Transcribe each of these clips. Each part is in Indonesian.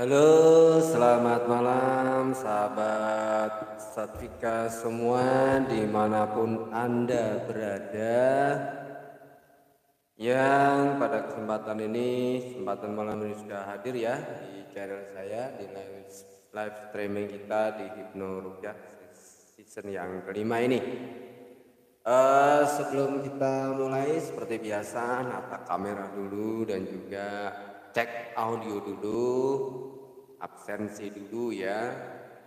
Halo, selamat malam sahabat Satvika semua dimanapun Anda berada. Yang pada kesempatan ini, kesempatan malam ini sudah hadir ya di channel saya di live streaming kita di Hipno Rukyah season yang kelima ini. Sebelum kita mulai seperti biasa nata kamera dulu dan juga cek audio dulu, absensi dulu ya.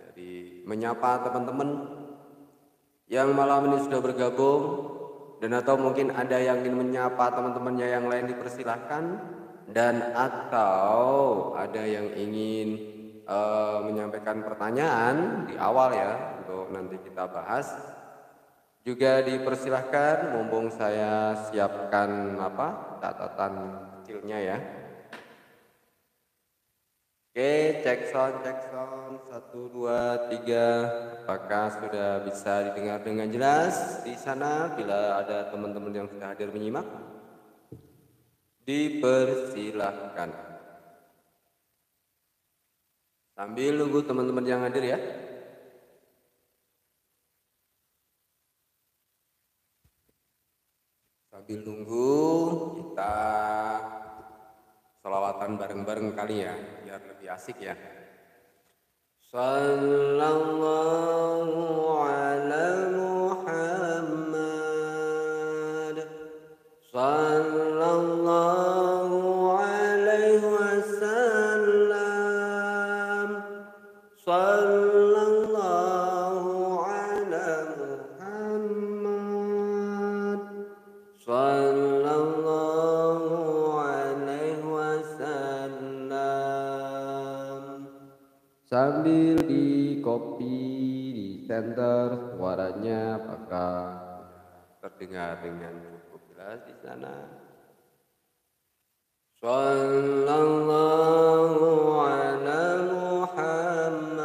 Jadi menyapa teman-teman yang malam ini sudah bergabung dan atau mungkin ada yang ingin menyapa teman-temannya yang lain dipersilahkan dan atau ada yang ingin menyampaikan pertanyaan di awal ya untuk nanti kita bahas. Juga dipersilahkan, mumpung saya siapkan catatan kecilnya ya. Oke, cek sound, 1, 2, 3. Apakah sudah bisa didengar dengan jelas di sana? Bila ada teman-teman yang sudah hadir menyimak, dipersilahkan. Sambil nunggu teman-teman yang hadir ya. Sambil nunggu kita sholawatan bareng-bareng kali ya, biar lebih asik ya. Sallallahu ala Muhammad. Sallallahu alaihi wasallam. Sallallahu ala Muhammad. Sallallahu alaihi wasallam. Sambil di copy di center suaranya apakah terdengar dengan cukup jelas di sana? Sallallahu ala Muhammad.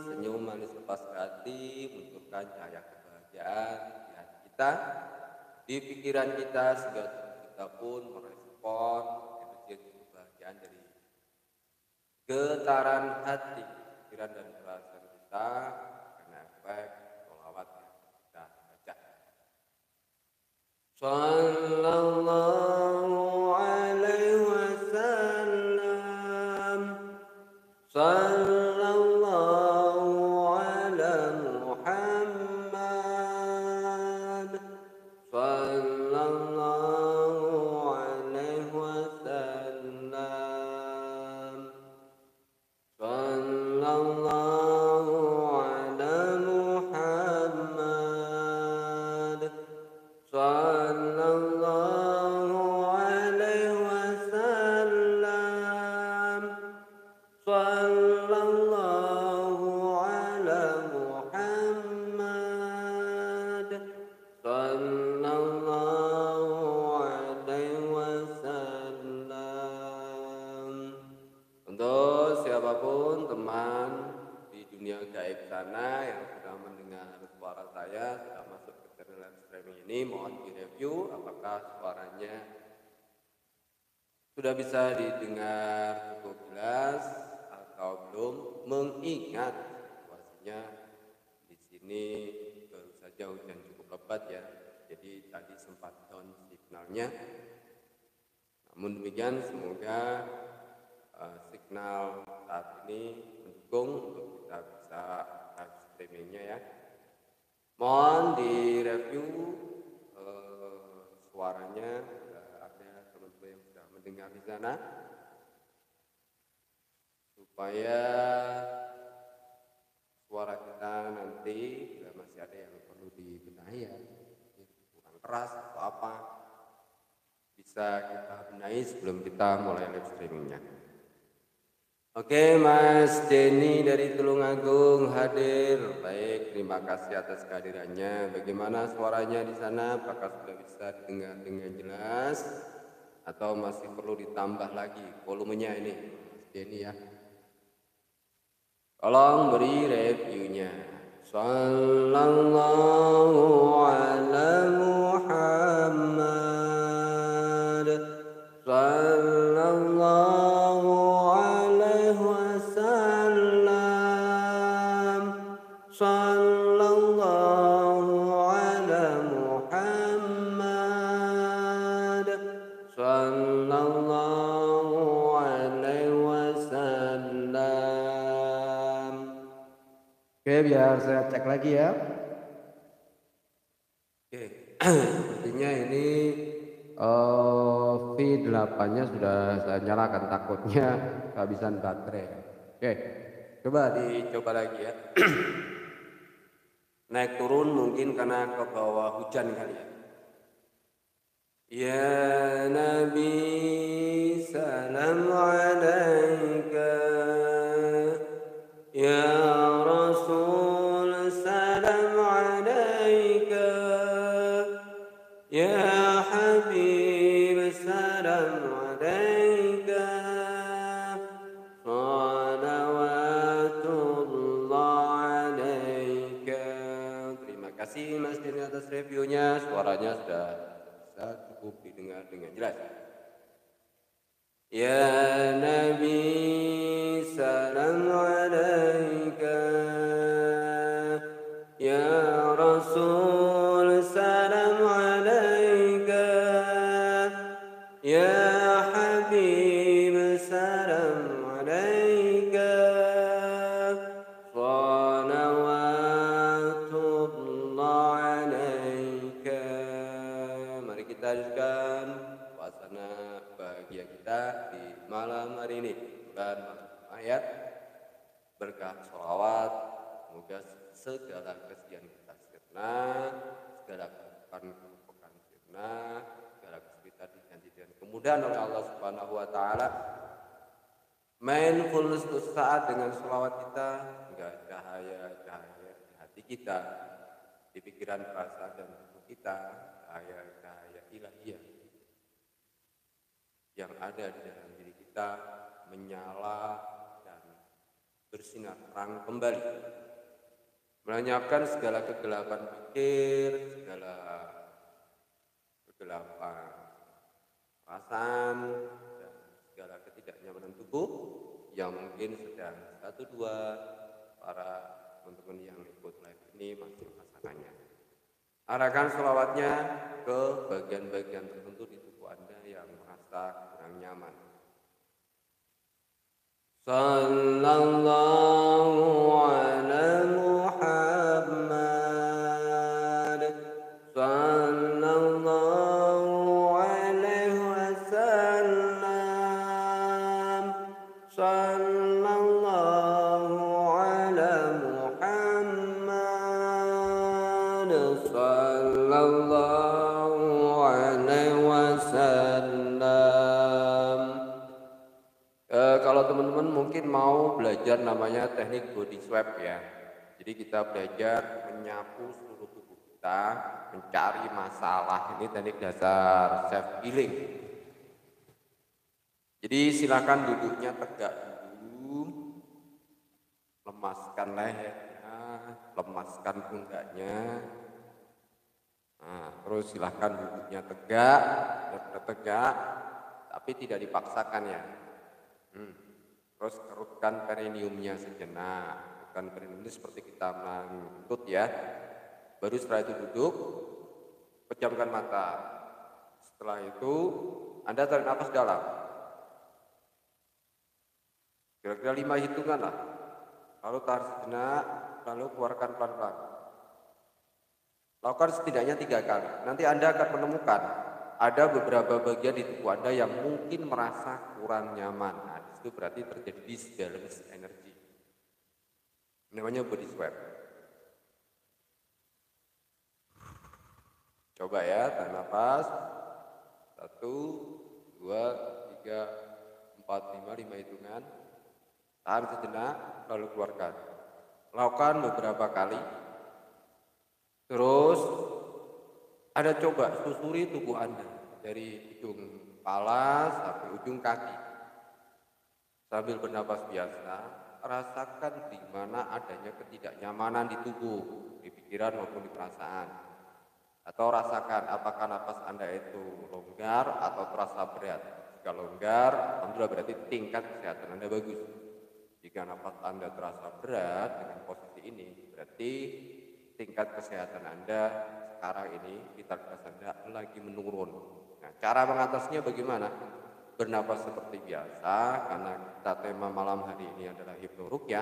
Senyum manis lepas hati munculkan cahaya kebahagiaan di hati kita, di pikiran kita, sehingga kita pun merespon energi kebahagiaan dari getaran hati, pikiran dan perasaan kita karena efek sholawat yang kita baca. Sallallahu alaihi wasallam. Sallallahu ala Muhammad. Sallallahu alaihi wasallam. Sallallahu ala Muhammad. Sallallahu alaihi wasallam. Sallallahu ala Muhammad. Sallallahu alaihi wasallam. Untuk siapapun teman di dunia gaib sana yang sudah mendengar suara saya, sudah masuk ke channel live streaming ini, mohon direview apakah suaranya sudah bisa didengar cukup jelas atau belum, mengingat situasinya di sini baru saja hujan cukup lebat ya, jadi tadi sempat down signalnya. Namun demikian semoga signal saat ini mendukung untuk kita bisa live streamingnya ya. Mohon direview suaranya, ada teman-teman yang sudah mendengar di sana, supaya suara kita nanti bila masih ada yang perlu dibenahi ya, kurang keras atau apa, bisa kita benahi sebelum kita mulai live streamingnya. Oke, Mas Denny dari Tulungagung hadir. Baik, terima kasih atas kehadirannya. Bagaimana suaranya di sana? Apakah sudah bisa didengar dengan jelas atau masih perlu ditambah lagi volumenya ini, Mas Denny ya? Tolong beri reviewnya. Sallallahu ala Muhammad. Sallallahu alaihi biar saya cek lagi ya. Oke, sepertinya ini V8-nya sudah saya nyalakan, takutnya kehabisan baterai. Oke, coba dicoba lagi ya. Naik turun mungkin karena ke bawah hujan kali ya. Ya Nabi salam alaika, ya Rasul salam alaika, ya Habib salam alaika, salawatullah alaika. Terima kasih Mas Dini atas reviewnya, suaranya sudah bisa cukup didengar dengan jelas. Ya Nabi salam alaika, ya Rasul salam alaika, ya Habib salam alaika, salawatullah alaika. Mari kita hadirkan suasana bahagia kita di malam hari ini dan ayat berkah sholawat. Semoga segala kesedihan kita sirna, segala keburukan sirna, segala kesulitan diganti dengan kemudahan oleh Allah Subhanahu wa taala. Mindfulness itu saat dengan sholawat kita, hingga cahaya-cahaya di hati kita, di pikiran, perasaan dan tubuh kita, cahaya-cahaya ilahiyah yang ada di dalam diri kita menyala dan bersinar terang kembali, melenyapkan segala kegelapan pikir, segala kegelapan perasaan dan segala ketidaknyamanan tubuh yang mungkin sedang satu dua para teman-teman yang ikut live ini masih merasakannya. Arahkan sholawatnya ke bagian-bagian tertentu di tubuh Anda yang merasa kurang nyaman. Sallallahu ala Muhammad, sallallahu alaihi wasallam, sallallahu ala Muhammad, sallallahu alaihi wasallam. Kalau teman-teman mungkin mau belajar namanya teknik body swab ya. Jadi kita belajar menyapu seluruh tubuh kita, mencari masalah. Ini teknik dasar self healing. Jadi silakan duduknya tegak dulu, lemaskan lehernya, lemaskan pundaknya. Nah, terus silahkan duduknya tegak, tapi tidak dipaksakan ya. Terus kerutkan perineumnya sejenak. Kerutkan perineum seperti kita menuntut ya. Baru setelah itu duduk, pejamkan mata. Setelah itu Anda tarik nafas dalam. Kira-kira 5 hitungan lah. Lalu tarik sejenak, lalu keluarkan pelan-pelan. Lakukan setidaknya 3 kali. Nanti Anda akan menemukan ada beberapa bagian di tubuh Anda yang mungkin merasa kurang nyaman. Nah, itu berarti terjadi disbalance energi. Namanya body swab. Coba ya, tarik nafas. 1, 2, 3, 4, 5 hitungan. Tahan sejenak, lalu keluarkan. Lakukan beberapa kali. Terus Anda coba susuri tubuh Anda dari ujung kepala sampai ujung kaki. Sambil bernapas biasa, rasakan di mana adanya ketidaknyamanan di tubuh, di pikiran maupun di perasaan. Atau rasakan apakah napas Anda itu longgar atau terasa berat. Jika longgar, alhamdulillah berarti tingkat kesehatan Anda bagus. Jika napas Anda terasa berat dengan posisi ini, berarti tingkat kesehatan Anda sekarang ini, vitalitas Anda lagi menurun. Nah, cara mengatasinya bagaimana? Bernapas seperti biasa, karena kita tema malam hari ini adalah hipnoruqyah.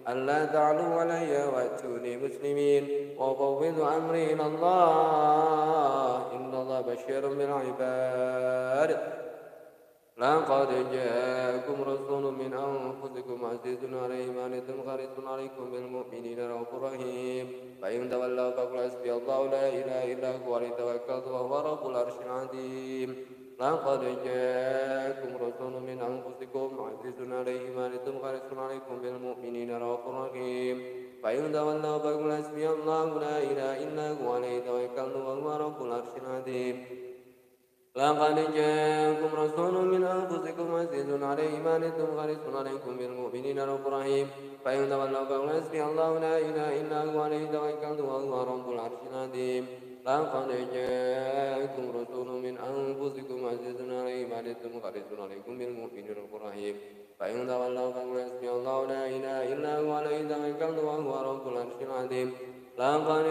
ألا تعلوا علي وأتوني مسلمين وأفوض أمري إلى الله إن الله بشير بالعباد لقد جاءكم رسول من أنفسكم عزيز عليه ما عنتم حريص عليكم بالمؤمنين رؤوف رحيم فإن تولوا فقل حسبي الله لا إله إلا هو عليه توكلت وهو رب العرش العظيم لقد جاءكم رسول من أنفسكم عزيز عليه ما عنتم حريص عليكم بالمؤمنين رؤوف رحيم فإن تولوا فقل حسبي الله لا إله إلا هو عليه توكلت وهو رب العرش العظيم لقد جاءكم رسول من أنفسكم عزيز عليه ما عنتم حريص عليكم بالمؤمنين رؤوف رحيم فإن تولوا فقل حسبي الله لا إله إلا هو عليه توكلت وهو رب العرش العظيم لقد جاءكم رسول من أنفسكم عزيز عليه ما عنتم حريص عليكم بالمؤمنين رؤوف رحيم فإن تولوا فقل حسبي الله لا إله إلا هو عليه توكلت وهو رب العرش العظيم لقد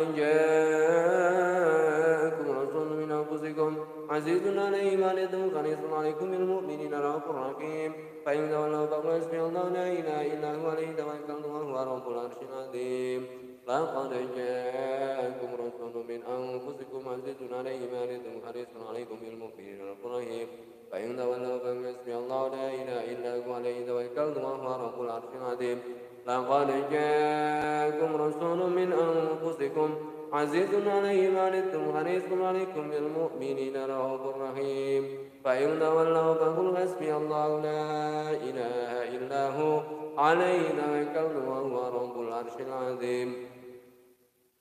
جاءكم رسول من أنفسكم عزيز عليه ما عنتم حريص عليكم بالمؤمنين رؤوف رحيم فإن تولوا فقل حسبي الله لا إله إلا هو عليه توكلت وهو رب العرش العظيم لقد جاءكم رسول من أنفسكم عزيز عليه ما عنتم حريص عليكم بالمؤمنين رؤوف رحيم فإن تولوا فقل حسبي الله لا إله إلا هو عليه توكلت وهو رب العرش العظيم لقد جاءكم رسول من أنفسكم عزيز عليه ما عنتم حريص عليكم بالمؤمنين رؤوف رحيم فإن تولوا فقل حسبي الله لا إله إلا هو عليه توكلت وهو رب العرش العظيم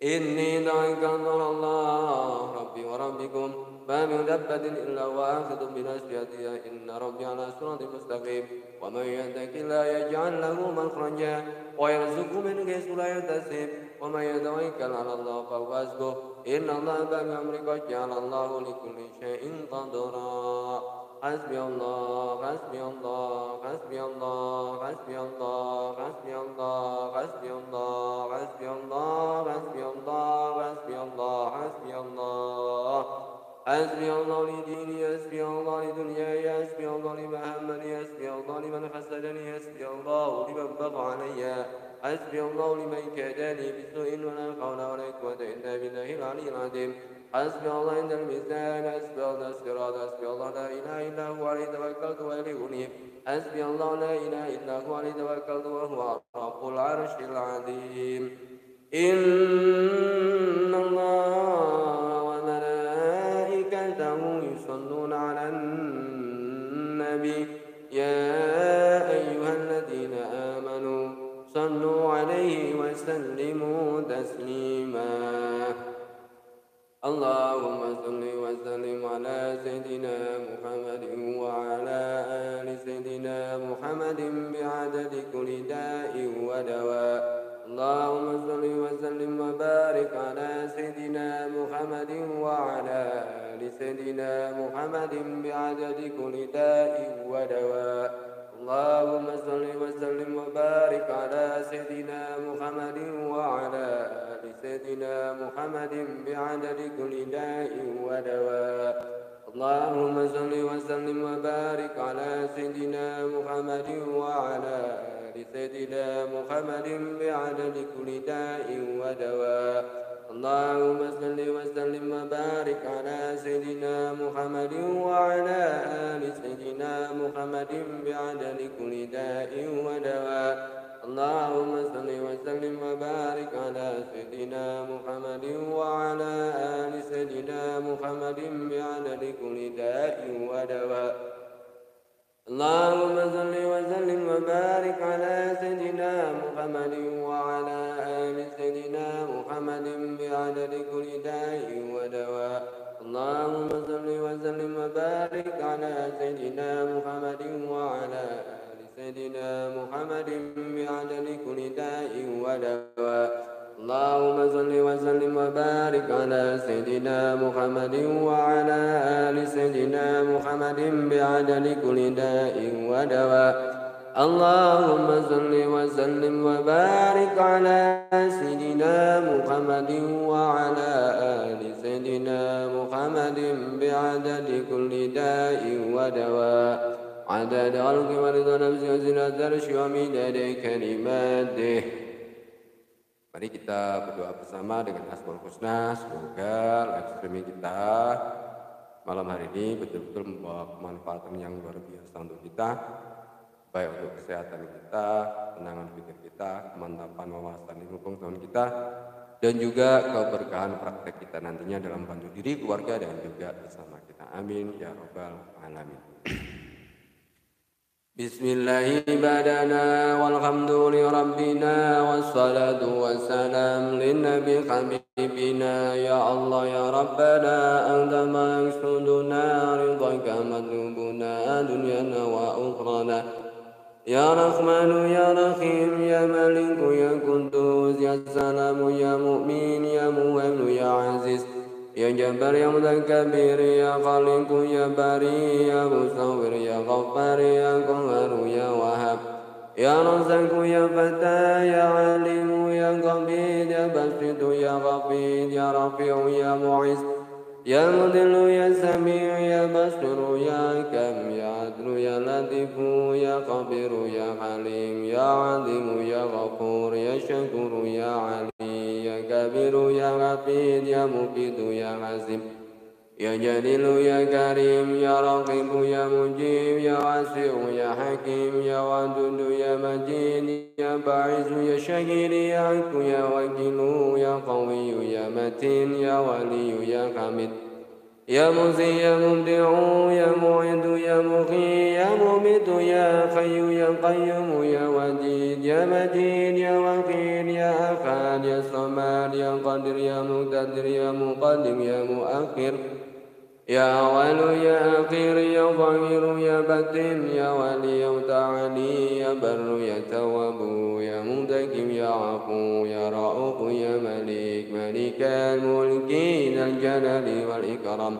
إني توكلت على الله ربي وربكم ما من دابة إلا هو آخذ بناصيتها إن ربي على صراط مستقيم ومن يتق الله يجعل له مخرجا ويرزقه من حيث لا يحتسب ومن يتوكل على الله فهو حسبه إن الله بالغ أمره قد جعل الله لكل شيء قدرا حسبي الله حسبي الله حسبي الله حسبي الله حسبي الله حسبي الله حسبي الله حسبي الله حسبي الله حسبي الله حسبي الله لديني حسبي الله لدنياي حسبي الله لما همني حسبي الله لمن حسدني حسبي الله لمن بغى علي حسبي الله لمن كادني بسوء ولا حول ولا قوة إلا بالله العلي العظيم حسبي الله عند الميزان حسبي الله الصراط حسبي الله لا إله إلا هو عليه توكلت وإليه أنيب حسبي الله لا إله إلا هو عليه توكلت وهو رب العرش العظيم إن الله وملائكته يصلون على النبي يا أيها الذين آمنوا صلوا عليه وسلموا تسليما اللهم صل وسلم على سيدنا محمد وعلى آل سيدنا محمد بعدد كل داء ودواء اللهم صل وسلم وبارك على سيدنا محمد وعلى آل سيدنا محمد بعدد كل داء ودواء اللهم صل وسلم وبارك على سيدنا محمد وعلى آل سيدنا محمد بعدد كل داء ودواء اللهم صل وسلم وبارك على سيدنا محمد وعلى آل سيدنا محمد بعدد كل داء ودواء اللهم صل وسلم وبارك على سيدنا محمد وعلى آل سيدنا محمد بعدد كل داء ودواء اللهم صل وسلم وبارك على سيدنا محمد وعلى آل سيدنا محمد بعدد كل داء ودواء اللهم صل وسلم وبارك على سيدنا محمد وعلى آل سيدنا محمد بعدد كل داء ودواء اللهم صل وسلم وبارك على سيدنا محمد وعلى آل سيدنا محمد بعدد كل داء ودواء اللهم صل وسلم وبارك على سيدنا محمد وعلى آل سيدنا محمد بعدد كل داء ودواء اللهم صل وسلم وبارك على سيدنا محمد وعلى آل سيدنا محمد بعدد كل داء ودواء عدد خلقه ورضا نفسه وزنة عرشه ومداد كلماته. Mari kita berdoa bersama dengan Asmaul Husna. Semoga live streaming kita malam hari ini betul-betul membawa kemanfaatan yang luar biasa untuk kita, baik untuk kesehatan kita, tenangan pikir kita, kemantapan wawasan ilmu pengetahuan kita, dan juga keberkahan praktek kita nantinya dalam bantu diri, keluarga, dan juga bersama kita. Amin ya rabbal alamin. Bismillahi badana walhamdu li rabbina wassalatu wassalam linnabi habibina. Ya Allah ya Rabbana anta maqsuduna ridhaka matlubuna dunyana wa ukhrana. Ya Rahmanu ya Rahim ya Maliku ya Kudus ya Salamu ya Mu'min ya Muhammadu ya Aziz ya Jabbar ya Mutakabbir ya Khaliqu ya Bari ya Musawwir ya Ghaffar ya Qahharu ya Wahhab ya Razzaqu ya Fattah ya Alimu ya Qabid ya Basitu ya Ghafid ya Rafi'u ya Mu'izz ya Mudillu ya Sami'u ya Basiru ya Kam ya Adlu ya Latifu ya Khabiru ya Halim ya Alimu ya Ghafur ya Syakuru ya Ali ya Kabiru ya Hafid ya Muqitu ya Azim ya Jadilu ya Karim ya Raqibu ya Mujib ya Wasi'u ya Hakim ya Wadudu ya Majid ya Ba'izu ya Syahid ya Aku ya Wakilu ya Qawiyu ya Matin ya Waliyu ya Hamid ya Muzi ya Mubdi'u ya Mu'idu ya Mughi ya Mumitu ya Khayyu ya Qayyumu ya Wajid ya Majid ya Wakil ya Ahad ya Samad ya Qadir ya Muqtadir ya Muqaddim ya Muakhir ya Awalu ya Akhir ya Zahiru ya Batin ya Wali ya Muta'ali ya Barru ya Tawabu ya Muntakim ya Afu ya Ra'ufu ya Malik Malikal Mulki Dzal Jalali wal Ikram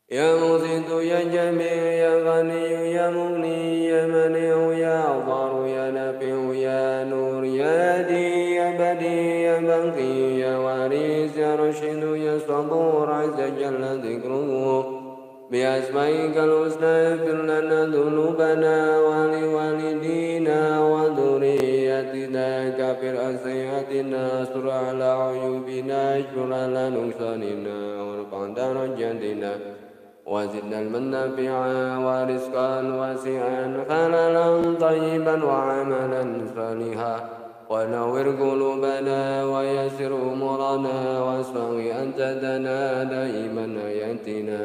ya Musitu ya Jami' ya Ghani ya Mughni ya Mani'u ya Adharu ya Nafi'u ya Nur ya Hadi ya Badi ya Baqi ya Waris ya Rashidu ya Sabur azza jalla dzikruhu bi asma'ikal husna ighfir lana dhunubana wa li walidina wa dhurriyyatina kafir sayyi'atina sur ala uyubina syur ala nuqsanina warfa' darajatina وزدنا المنافع ورزقا واسعا حلالا طيبا وعملا صالحا ونور قلوبنا ويسر امورنا واصفه انت لنا دائما ياتنا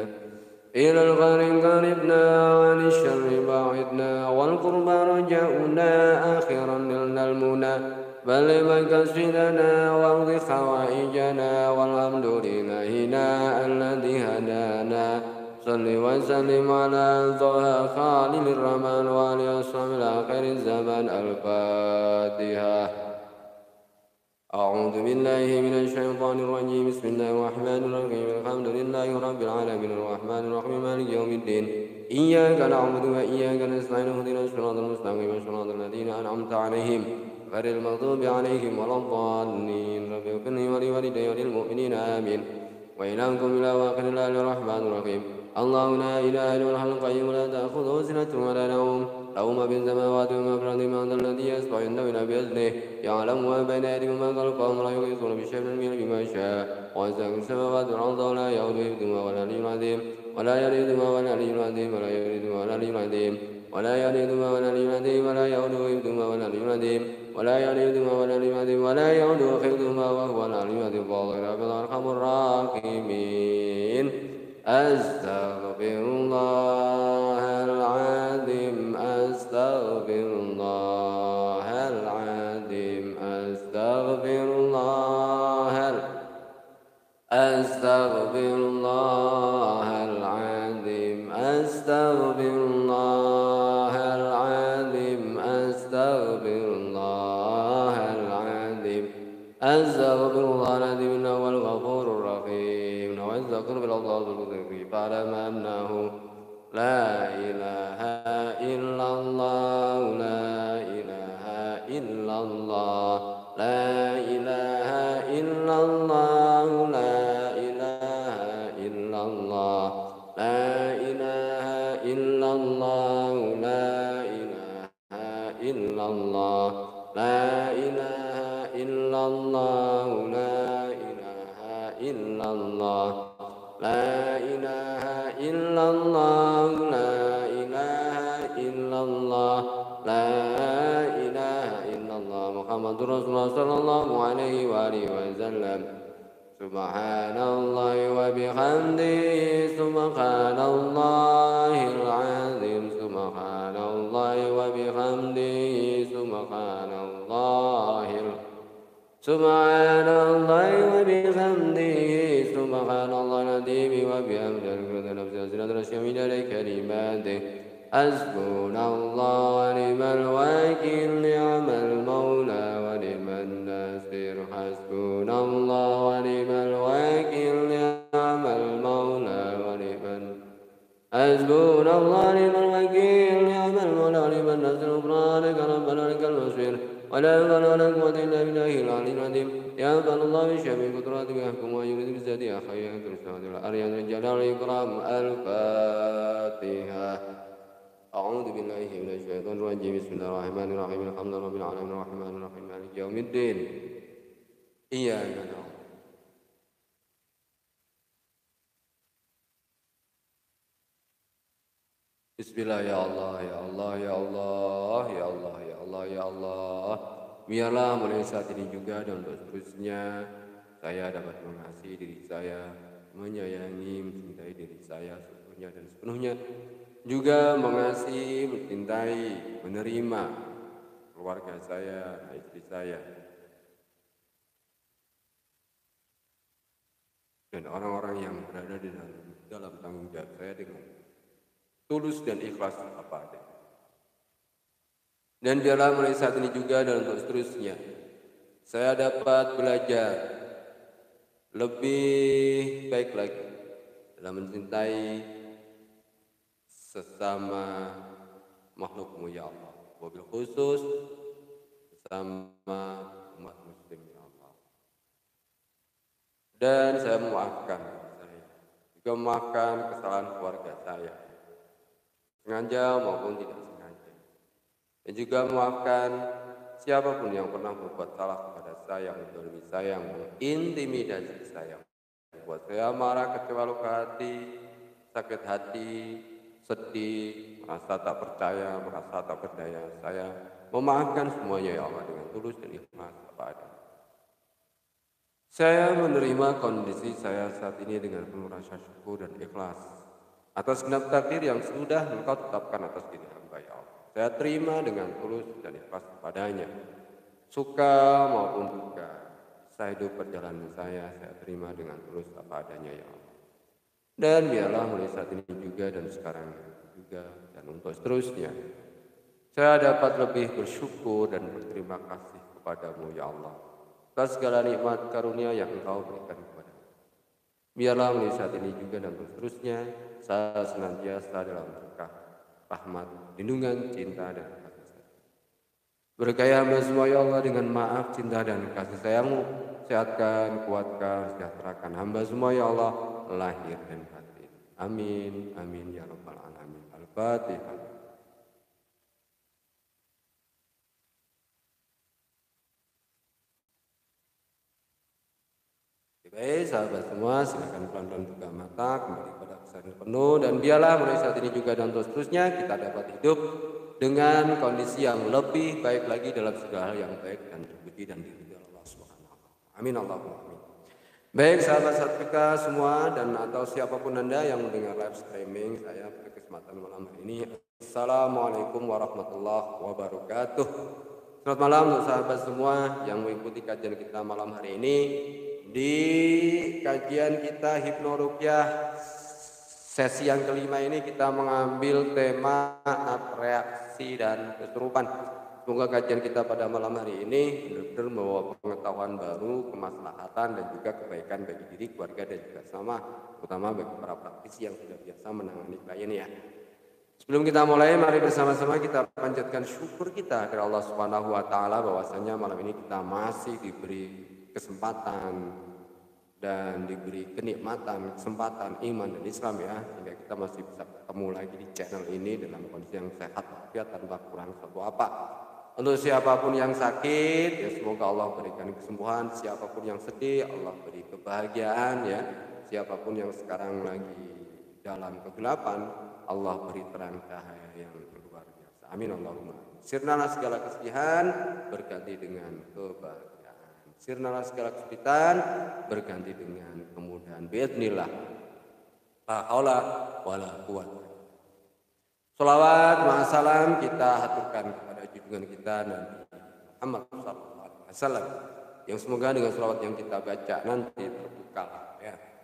الى الخير قربنا عن الشر بعدنا والقرب رجاؤنا اخرا نلنا المنى بلغ قصدنا واقض حوائجنا والحمد للهنا الذي هدانا صل وسلم على طه خالد الرحمن وعلى أصحاب الآخر الزمان. الفاتحة. أعوذ بالله من الشيطان الرجيم. بسم الله الرحمن الرحيم. الحمد لله رب العالمين الرحمن الرحيم مالك يوم الدين إياك نعبد وإياك نستعين اهدنا الصراط المستقيم صراط الذين أنعمت عليهم غير المغضوب عليهم ولا الضالين. رب اغفر لي ولوالدي وللمؤمنين آمين. وإلهكم إله واحد الرحمن الرحيم. الله لا إله إلا هو الحي القيوم لا تأخذه سنة ولا نوم له ما في السماوات وما في الأرض من ذا الذي يشفع عنده إلا بإذنه يعلم ما بين أيديهم وما خلفهم ولا يحيطون بشيء من علمه بما شاء وسع السماوات والأرض ولا يؤوده حفظهما والعلي العظيم ولا يريدهما والعلي العظيم ولا يريدهما والعلي العظيم ولا يريدهما والعلي العظيم ولا يؤوده حفظهما والعلي العظيم ولا يريدهما والعلي العظيم ولا يؤوده حفظهما وهو العلي العظيم. فاضل أرحم الراحمين. أستغفر الله العظيم أستغفر الله العظيم أستغفر الله أستغفر الله العظيم أستغفر الله العظيم أستغفر الله العظيم أستغفر الله العظيم إنه هو الغفور الرحيم. واستغفر بالله ذنوبك فاعلم أنه لا إله إلا الله لا إله إلا الله لا إله إلا الله لا إله إلا الله لا إله إلا الله illallah, la ilaha illallah, la ilaha illallah, la ilaha illallah, la ilaha illallah, Muhammadur Rasulullah sallallahu alaihi wa alihi wasallam. Subhanallah wa bihamdihi, subhanallahil azim, subhanallah wa bihamdihi, subhanallah wa bihamdihi, subhanallah al-azim wa bihamdihi, kullu nafsin zinatun min kalimatihi. Hasbunallah wa ni'mal wakil, ni'mal maula wa ni'man nasir. Hasbunallah wa ni'mal wakil, ni'mal maula wa ni'man. Hasbunallah wa ni'mal wakil, ni'mal maula wa ni'man nasir. Subhanaka rabbana lakal masir. Wa la hawla wa la quwwata illa billahil aliyyil azim. Ya Allah bi syami qudrati wa yahkum wa yurid bi zati khayran tursadul aryan jalal ikram. Al-Fatihah. أعوذ بالله من الشيطان الرجيم. بسم الله الرحمن الرحيم. الحمد لله رب العالمين الرحمن الرحيم مالك يوم الدين. إياك نعبد. Bismillah, ya Allah, ya Allah, ya Allah, ya Allah, ya Allah, ya Allah. Biarlah mulai saat ini juga dan untuk seterusnya saya dapat mengasihi diri saya, menyayangi, mencintai diri saya sepenuhnya dan sepenuhnya, juga mengasihi, mencintai, menerima keluarga saya, istri saya, dan orang-orang yang berada di dalam tanggung jawab saya dengan tulus dan ikhlas apa adanya. Dan biarlah mulai saat ini juga dan untuk seterusnya saya dapat belajar lebih baik lagi dalam mencintai sesama makhlukmu ya Allah, wabil khusus sesama umat muslim ya Allah. Dan saya memaafkan saya, juga memaafkan kesalahan keluarga saya, sengaja maupun tidak sengaja. Dan juga memaafkan siapapun yang pernah berbuat salah kepada saya, mendolimi saya, mengintimidasi saya, membuat saya marah, kecewa, luka hati, sakit hati, sedih, merasa tak percaya, merasa tak berdaya. Saya memaafkan semuanya ya Allah dengan tulus dan ikhlas apa adanya. Saya menerima kondisi saya saat ini dengan penuh rasa syukur dan ikhlas atas genap takdir yang sudah Engkau tetapkan atas diri hamba ya Allah. Saya terima dengan tulus dan ikhlas padanya, suka maupun duka. Saya hidup perjalanan saya terima dengan tulus apa adanya ya Allah. Dan biarlah mulai saat ini juga dan sekarang juga dan untuk seterusnya saya dapat lebih bersyukur dan berterima kasih kepadamu ya Allah atas segala nikmat karunia yang Engkau berikan kepada. Biarlah mulai saat ini juga dan untuk seterusnya saya senantiasa dalam berkah, rahmat, lindungan, cinta dan kasih sayang. Berkaya hamba semua ya Allah dengan maaf, cinta dan kasih sayang-Mu. Sehatkan, kuatkan, sejahterakan hamba semua ya Allah, lahir dan batin. Amin, amin ya rabbal alamin. Al-Fatihah. Baik sahabat semua, silakan pelan-pelan buka mata, kembali pada kesadaran penuh, dan biarlah mulai saat ini juga dan terus seterusnya kita dapat hidup dengan kondisi yang lebih baik lagi dalam segala hal yang baik dan terpuji dan diridhoi Allah Subhanahu wa taala. Amin Allahumma amin. Baik sahabat kita semua dan atau siapapun Anda yang mendengar live streaming saya pada kesempatan malam hari ini. Assalamualaikum warahmatullahi wabarakatuh. Selamat malam untuk sahabat semua yang mengikuti kajian kita malam hari ini. Di kajian kita Hipnoruqyah sesi yang kelima ini kita mengambil tema reaksi dan kesurupan. Semoga kajian kita pada malam hari ini benar-benar membawa pengetahuan baru, kemaslahatan dan juga kebaikan bagi diri, keluarga dan juga sama, terutama bagi para praktisi yang sudah biasa menangani klien ya. Sebelum kita mulai, mari bersama-sama kita panjatkan syukur kita kepada Allah Subhanahu wa taala bahwasanya malam ini kita masih diberi kesempatan dan diberi kenikmatan, kesempatan iman dan Islam ya, sehingga kita masih bisa ketemu lagi di channel ini dalam kondisi yang sehat walafiat tanpa kurang satu apa. Untuk siapapun yang sakit, ya semoga Allah berikan kesembuhan. Siapapun yang sedih, Allah beri kebahagiaan ya. Siapapun yang sekarang lagi dalam kegelapan, Allah beri terang cahaya yang luar biasa. Amin Allahumma. Sirnalah segala kesedihan berganti dengan kebahagiaan. Sirnalah segala kesulitan berganti dengan kemudahan. Biidznillah. La haula wala quwwata. Sholawat ma'asalam kita haturkan kepada junjungan kita Nabi Muhammad SAW, yang semoga dengan sholawat yang kita baca nanti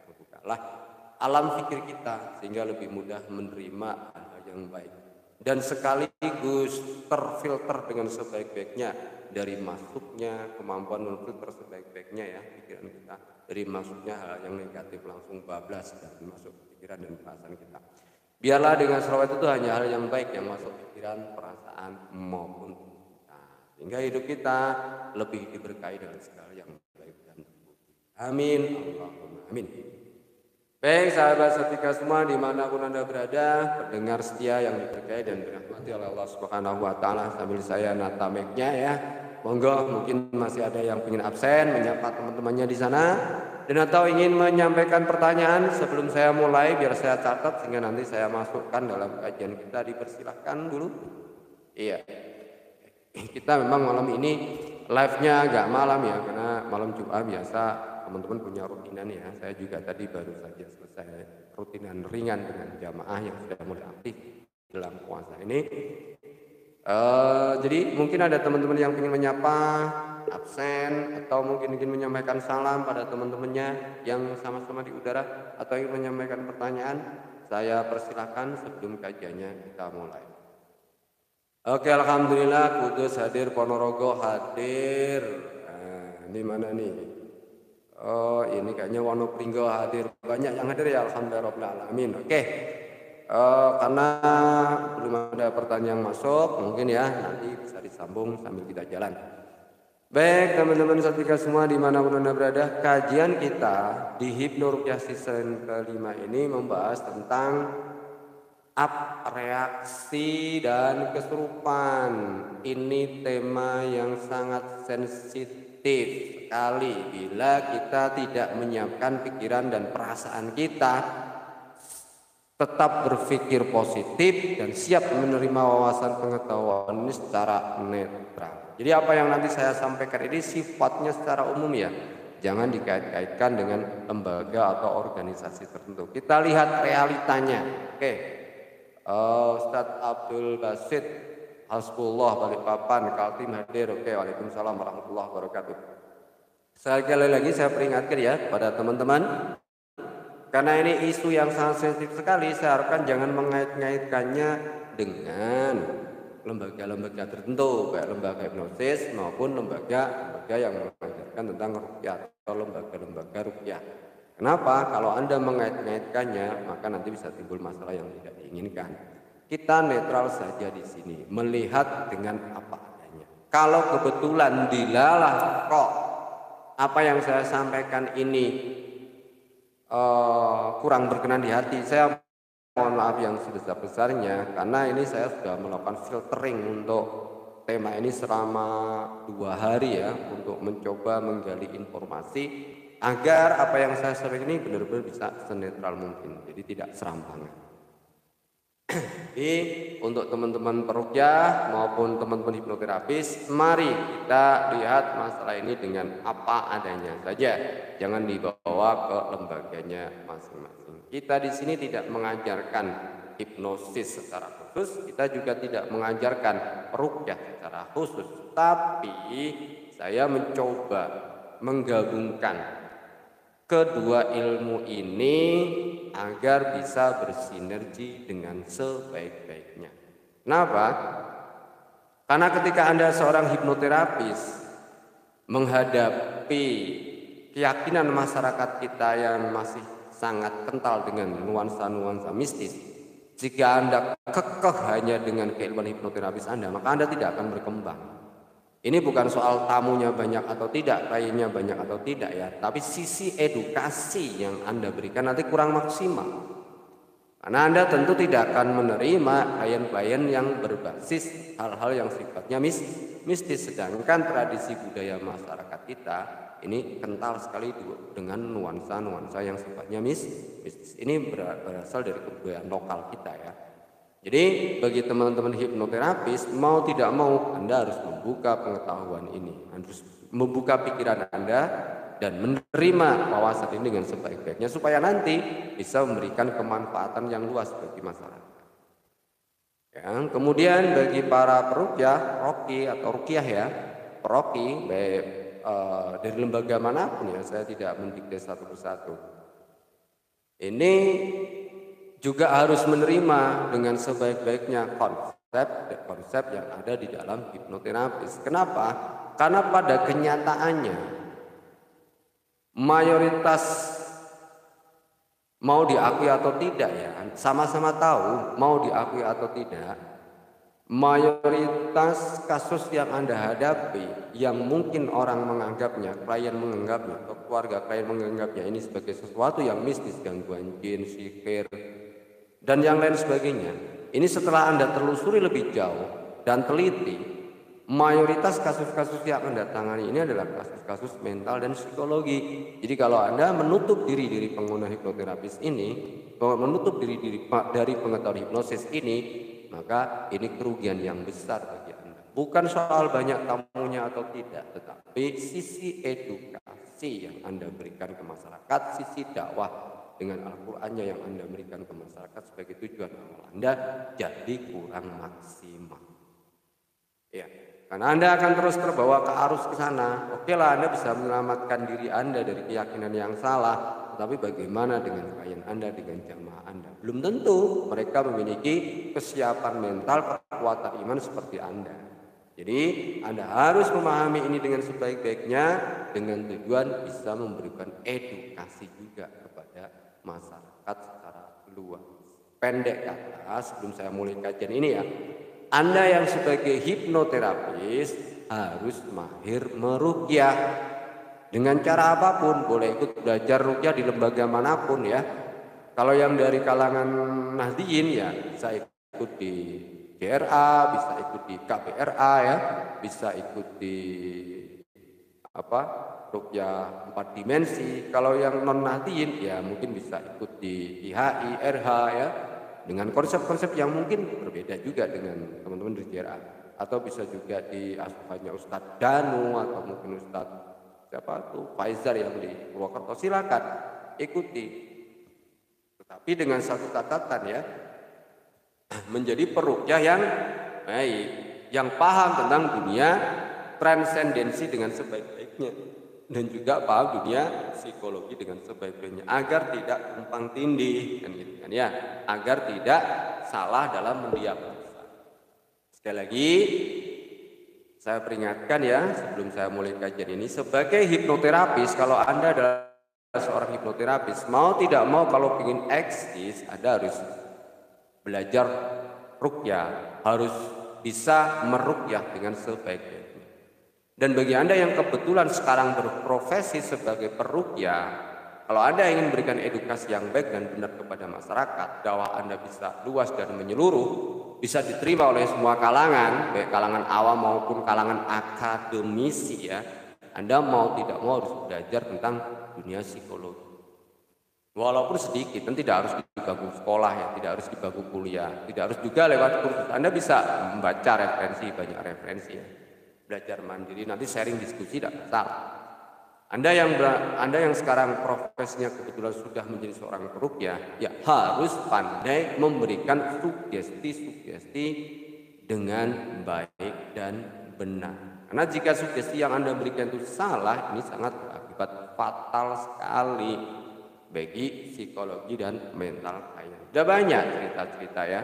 terbukalah alam fikir kita sehingga lebih mudah menerima hal yang baik dan sekaligus terfilter dengan sebaik-baiknya dari masuknya kemampuan memfilter sebaik-baiknya ya pikiran kita dari masuknya hal yang negatif langsung bablas dan masuk pikiran dan perasaan kita. Biarlah dengan sholawat itu hanya hal yang baik yang masuk pikiran, perasaan maupun kita, sehingga hidup kita lebih diberkahi dengan segala yang baik dan buruk. Amin. Allahumma amin. Baik sahabat setika semua dimanapun Anda berada, pendengar setia yang diberkahi dan dirahmati oleh Allah Subhanahu wa Ta'ala, sambil saya nata mic-nya ya. Monggo, mungkin masih ada yang ingin absen menyapa teman-temannya di sana dan atau ingin menyampaikan pertanyaan sebelum saya mulai, biar saya catat sehingga nanti saya masukkan dalam kajian kita. Dipersilahkan dulu. Iya, kita memang malam ini live-nya agak malam ya, karena malam Jumat biasa teman-teman punya rutinan ya. Saya juga tadi baru saja selesai rutinan ringan dengan jamaah yang sudah mulai aktif dalam puasa ini. Jadi mungkin ada teman-teman yang ingin menyapa, absen, atau mungkin ingin menyampaikan salam pada teman-temannya yang sama-sama di udara, atau ingin menyampaikan pertanyaan, saya persilahkan sebelum kajiannya kita mulai. Oke, alhamdulillah, Kudus hadir, Ponorogo hadir. Ini mana nih? Oh, ini kayaknya Wonopringgo hadir. Banyak yang hadir ya, alhamdulillah. Amin. Oke. Karena belum ada pertanyaan masuk, mungkin ya nanti bisa disambung sambil kita jalan. Baik teman-teman setika semua dimanapun Anda berada, kajian kita di Hipnoruqyah season kelima ini membahas tentang reaksi dan kesurupan. Ini tema yang sangat sensitif sekali bila kita tidak menyiapkan pikiran dan perasaan kita tetap berpikir positif dan siap menerima wawasan pengetahuan ini secara netral. Jadi apa yang nanti saya sampaikan ini sifatnya secara umum ya, jangan dikait-kaitkan dengan lembaga atau organisasi tertentu. Kita lihat realitanya. Oke, Ustadz Abdul Basit Hasbullah Balikpapan, Kaltim hadir. Oke, waalaikumsalam warahmatullahi wabarakatuh. Sekali lagi saya peringatkan ya pada teman-teman, karena ini isu yang sangat sensitif sekali, saya harapkan jangan mengait-ngaitkannya dengan lembaga-lembaga tertentu, baik lembaga hipnosis maupun lembaga yang mengajarkan tentang ruqyah atau lembaga-lembaga ruqyah. Kenapa? Kalau Anda mengait-ngaitkannya, maka nanti bisa timbul masalah yang tidak diinginkan. Kita netral saja di sini, melihat dengan apa adanya. Kalau kebetulan dilalah kok apa yang saya sampaikan ini kurang berkenan di hati, saya mohon maaf yang sebesar-besarnya, karena ini saya sudah melakukan filtering untuk tema ini selama 2 hari ya, untuk mencoba menggali informasi agar apa yang saya sampaikan ini benar-benar bisa senetral mungkin, jadi tidak serampangan. Jadi untuk teman-teman peruqyah maupun teman-teman hipnoterapis, mari kita lihat masalah ini dengan apa adanya saja, jangan dibawa ke lembaganya masing-masing. Kita di sini tidak mengajarkan hipnosis secara khusus, kita juga tidak mengajarkan peruqyah secara khusus, tapi saya mencoba menggabungkan kedua ilmu ini agar bisa bersinergi dengan sebaik-baiknya. Kenapa? Karena ketika Anda seorang hipnoterapis menghadapi keyakinan masyarakat kita yang masih sangat kental dengan nuansa-nuansa mistis, jika Anda kekeh hanya dengan keilmuan hipnoterapis Anda, maka Anda tidak akan berkembang. Ini bukan soal tamunya banyak atau tidak, kliennya banyak atau tidak ya, tapi sisi edukasi yang Anda berikan nanti kurang maksimal. Karena Anda tentu tidak akan menerima klien-klien yang berbasis hal-hal yang sifatnya mistis. Sedangkan tradisi budaya masyarakat kita ini kental sekali dengan nuansa-nuansa yang sifatnya mistis. Ini berasal dari kebudayaan lokal kita ya. Jadi bagi teman-teman hipnoterapis, mau tidak mau Anda harus membuka pengetahuan ini, harus membuka pikiran Anda dan menerima wawasan ini dengan sebaik-baiknya supaya nanti bisa memberikan kemanfaatan yang luas bagi masyarakat. Ya, kemudian bagi para peruqyah, roqi atau ruqyah ya, peroqi baik dari lembaga manapun ya, saya tidak mendikte satu persatu. Ini juga harus menerima dengan sebaik-baiknya konsep yang ada di dalam hipnoterapis. Kenapa? Karena pada kenyataannya mayoritas mau diakui atau tidak ya, sama-sama tahu mau diakui atau tidak, mayoritas kasus yang Anda hadapi yang mungkin orang menganggapnya, klien menganggapnya, atau keluarga klien menganggapnya ini sebagai sesuatu yang mistis, gangguan jin, sihir, dan yang lain sebagainya. Ini setelah Anda telusuri lebih jauh dan teliti, mayoritas kasus-kasus yang Anda tangani ini adalah kasus-kasus mental dan psikologi. Jadi kalau Anda menutup diri pengguna hipnoterapis ini, menutup diri dari pengetahuan hipnosis ini, maka ini kerugian yang besar bagi Anda. Bukan soal banyak tamunya atau tidak, tetapi sisi edukasi yang Anda berikan ke masyarakat, sisi dakwah dengan Al-Qur'annya yang Anda berikan ke masyarakat sebagai tujuan awal Anda jadi kurang maksimal. Ya, karena Anda akan terus terbawa ke arus ke sana. Oke lah, Anda bisa menyelamatkan diri Anda dari keyakinan yang salah, tetapi bagaimana dengan klien Anda, dengan jamaah Anda? Belum tentu mereka memiliki kesiapan mental, kekuatan iman seperti Anda. Jadi Anda harus memahami ini dengan sebaik-baiknya dengan tujuan bisa memberikan edukasi juga kepada masyarakat secara luas. Pendek kata, sebelum saya mulai kajian ini ya, Anda yang sebagai hipnoterapis harus mahir meruqyah dengan cara apapun. Boleh ikut belajar ruqyah di lembaga manapun ya. Kalau yang dari kalangan Nahdliyin ya bisa ikut di JRA, bisa ikut di KBRA ya, bisa ikut di ruqyah 4 dimensi. Kalau yang non Nahdliyin ya mungkin bisa ikut di IHI, RH ya, dengan konsep-konsep yang mungkin berbeda juga dengan teman-teman di JRA, atau bisa juga di asuhannya Ustadz Danu atau mungkin Ustadz siapa tuh Faizar yang di Purwokerto, silakan ikuti. Tetapi dengan satu catatan ya, menjadi peruqyah yang baik, yang paham tentang dunia transendensi dengan sebaik-baiknya, dan juga paham dunia psikologi dengan sebaik-baiknya agar tidak tumpang tindih kan gitu kan ya, agar tidak salah dalam mendiagnosa. Sekali lagi saya peringatkan ya sebelum saya mulai kajian ini, sebagai hipnoterapis, kalau Anda adalah seorang hipnoterapis, mau tidak mau kalau ingin eksis Anda harus belajar ruqyah, harus bisa meruqyah dengan sebaik-baiknya. Dan bagi Anda yang kebetulan sekarang berprofesi sebagai peruqyah, kalau Anda ingin memberikan edukasi yang baik dan benar kepada masyarakat, dakwah Anda bisa luas dan menyeluruh, bisa diterima oleh semua kalangan, baik kalangan awam maupun kalangan akademisi ya. Anda mau tidak mau harus belajar tentang dunia psikologi. Walaupun sedikit, dan tidak harus di bangku sekolah ya, tidak harus di bangku kuliah, tidak harus juga lewat kursus. Anda bisa membaca referensi, banyak referensi ya. Belajar mandiri, nanti sharing diskusi tidak masalah. Anda yang sekarang profesinya kebetulan sudah menjadi seorang peruqyah, ya harus pandai memberikan sugesti-sugesti dengan baik dan benar. Karena jika sugesti yang Anda berikan itu salah, ini sangat berakibat fatal sekali bagi psikologi dan mental klien. Sudah banyak cerita-cerita ya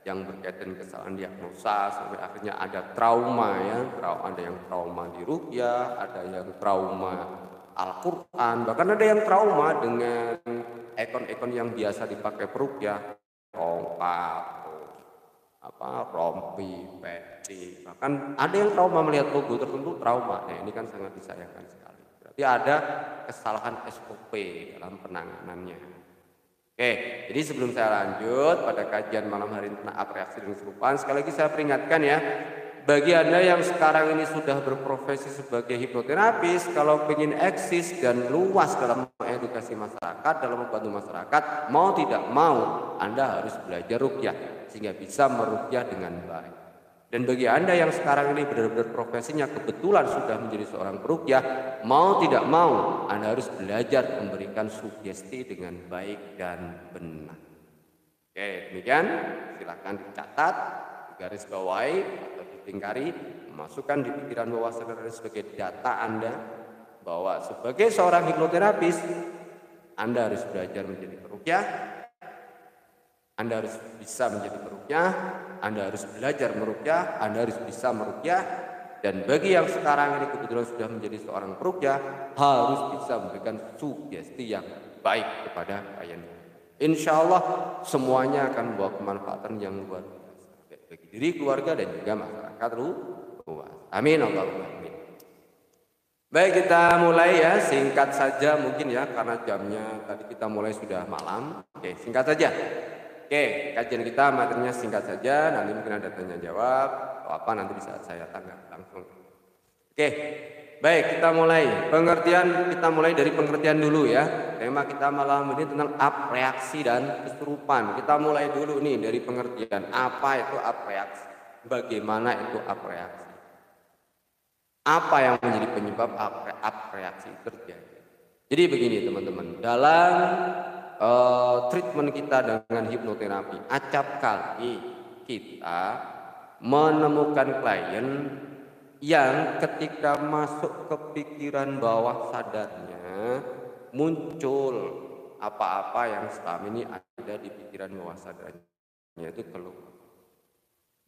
yang berkaitan kesalahan diagnosa sampai akhirnya ada trauma ya, ada yang trauma di ruqyah, ada yang trauma Al-Qur'an, bahkan ada yang trauma dengan ikon-ikon yang biasa dipakai peruqyah, tongkat, rompi, peci, bahkan ada yang trauma melihat logo tertentu, trauma. Nah, ini kan sangat disayangkan sekali. Berarti ada kesalahan SOP dalam penanganannya. Oke, jadi sebelum saya lanjut pada kajian malam hari ini tentang atraksi dan kesurupan, sekali lagi saya peringatkan ya, bagi Anda yang sekarang ini sudah berprofesi sebagai hipnoterapis, kalau ingin eksis dan luas dalam mengedukasi masyarakat, dalam membantu masyarakat, mau tidak mau Anda harus belajar ruqyah sehingga bisa meruqyah dengan baik. Dan bagi Anda yang sekarang ini benar-benar profesinya kebetulan sudah menjadi seorang peruqyah, mau tidak mau Anda harus belajar memberikan sugesti dengan baik dan benar. Oke, demikian silakan dicatat, digaris bawahi atau ditingkari, masukkan di pikiran bawah sadar sebagai data Anda bahwa sebagai seorang hipnoterapis Anda harus belajar menjadi peruqyah, Anda harus bisa menjadi peruqyah, Anda harus belajar meruqyah, Anda harus bisa meruqyah, dan bagi yang sekarang ini kebetulan sudah menjadi seorang peruqyah harus bisa memberikan sugesti yang baik kepada klien. Insya Allah semuanya akan membawa kemanfaatan yang luar biasa bagi diri, keluarga, dan juga masyarakat luas. Amin Allahumma amin. Baik, kita mulai ya, singkat saja mungkin ya, karena jamnya tadi kita mulai sudah malam. Oke, singkat saja. Oke, kajian kita materinya singkat saja, nanti mungkin ada tanya jawab atau apa nanti bisa saya tanggapi langsung. Oke, baik, kita mulai. Kita mulai dari pengertian dulu ya. Tema kita malam ini tentang apreaksi dan kesurupan. Kita mulai dulu nih dari pengertian apa itu apreaksi, bagaimana itu apreaksi, apa yang menjadi penyebab apreaksi terjadi. Jadi begini teman-teman, dalam treatment kita dengan hipnoterapi, acap kali kita menemukan klien yang ketika masuk ke pikiran bawah sadarnya muncul apa-apa yang selama ini ada di pikiran bawah sadarnya itu keluar.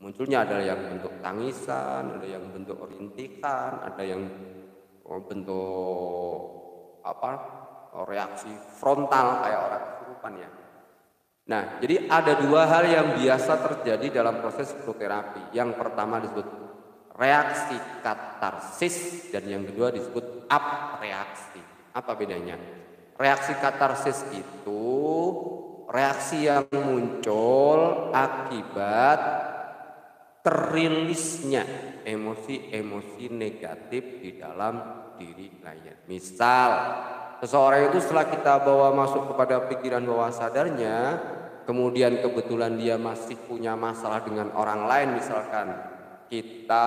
Munculnya ada yang bentuk tangisan, ada yang bentuk rintikan, ada yang bentuk reaksi frontal kayak orang kesurupan ya. Nah, jadi ada dua hal yang biasa terjadi dalam proses hipnoterapi. Yang pertama disebut reaksi katarsis dan yang kedua disebut apreaksi. Apa bedanya? Reaksi katarsis itu reaksi yang muncul akibat terilisnya emosi-emosi negatif di dalam diri klien. Misal, seseorang itu setelah kita bawa masuk kepada pikiran bawah sadarnya, kemudian kebetulan dia masih punya masalah dengan orang lain, misalkan kita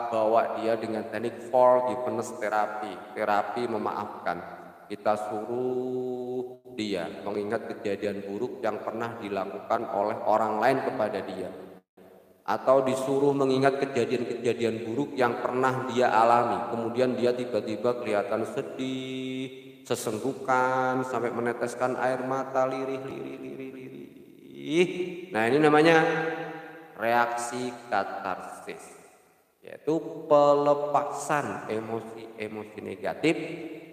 bawa dia dengan teknik forgiveness terapi memaafkan. Kita suruh dia mengingat kejadian buruk yang pernah dilakukan oleh orang lain kepada dia, atau disuruh mengingat kejadian-kejadian buruk yang pernah dia alami, kemudian dia tiba-tiba kelihatan sedih, sesenggukan, sampai meneteskan air mata lirih. Nah, ini namanya reaksi katarsis, yaitu pelepasan emosi-emosi negatif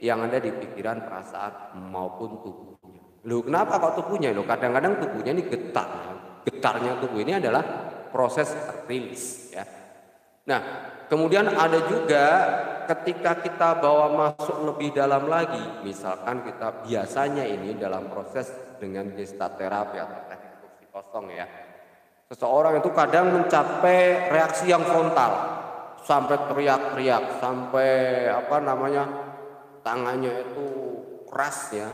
yang ada di pikiran, perasaan maupun tubuhnya. Loh, kenapa kok tubuhnya? Loh, kadang-kadang tubuhnya ini getarnya tubuh ini adalah proses rilis ya. Nah, kemudian ada juga ketika kita bawa masuk lebih dalam lagi, misalkan kita biasanya ini dalam proses dengan gestalt terapi atau teknik kursi kosong ya. Seseorang itu kadang mencapai reaksi yang frontal, sampai teriak-teriak, sampai tangannya itu keras ya,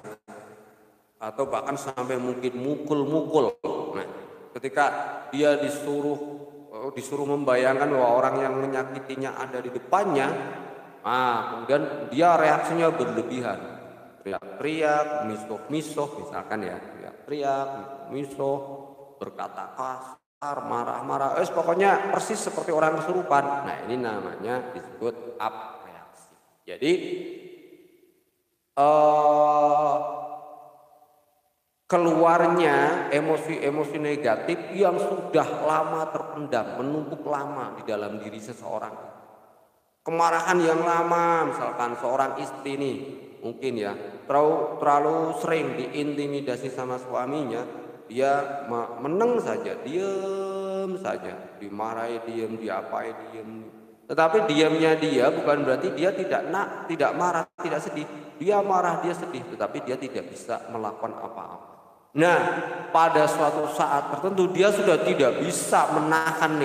atau bahkan sampai mungkin mukul-mukul. Nah, ketika dia disuruh membayangkan bahwa orang yang menyakitinya ada di depannya, kemudian dia reaksinya berlebihan, teriak-teriak, misuh-misuh misalkan ya, teriak-teriak, misuh, berkata kasar, marah-marah, pokoknya persis seperti orang kesurupan. Nah, ini namanya disebut apreaksi. Jadi keluarnya emosi-emosi negatif yang sudah lama terpendam, menumpuk lama di dalam diri seseorang. Kemarahan yang lama, misalkan seorang istri nih, mungkin ya terlalu sering diintimidasi sama suaminya, dia meneng saja, diem saja, dimarahi diem, diapain diem. Tetapi diamnya dia bukan berarti dia tidak marah, tidak sedih. Dia marah, dia sedih, tetapi dia tidak bisa melakukan apa-apa. Nah, pada suatu saat tertentu dia sudah tidak bisa menahan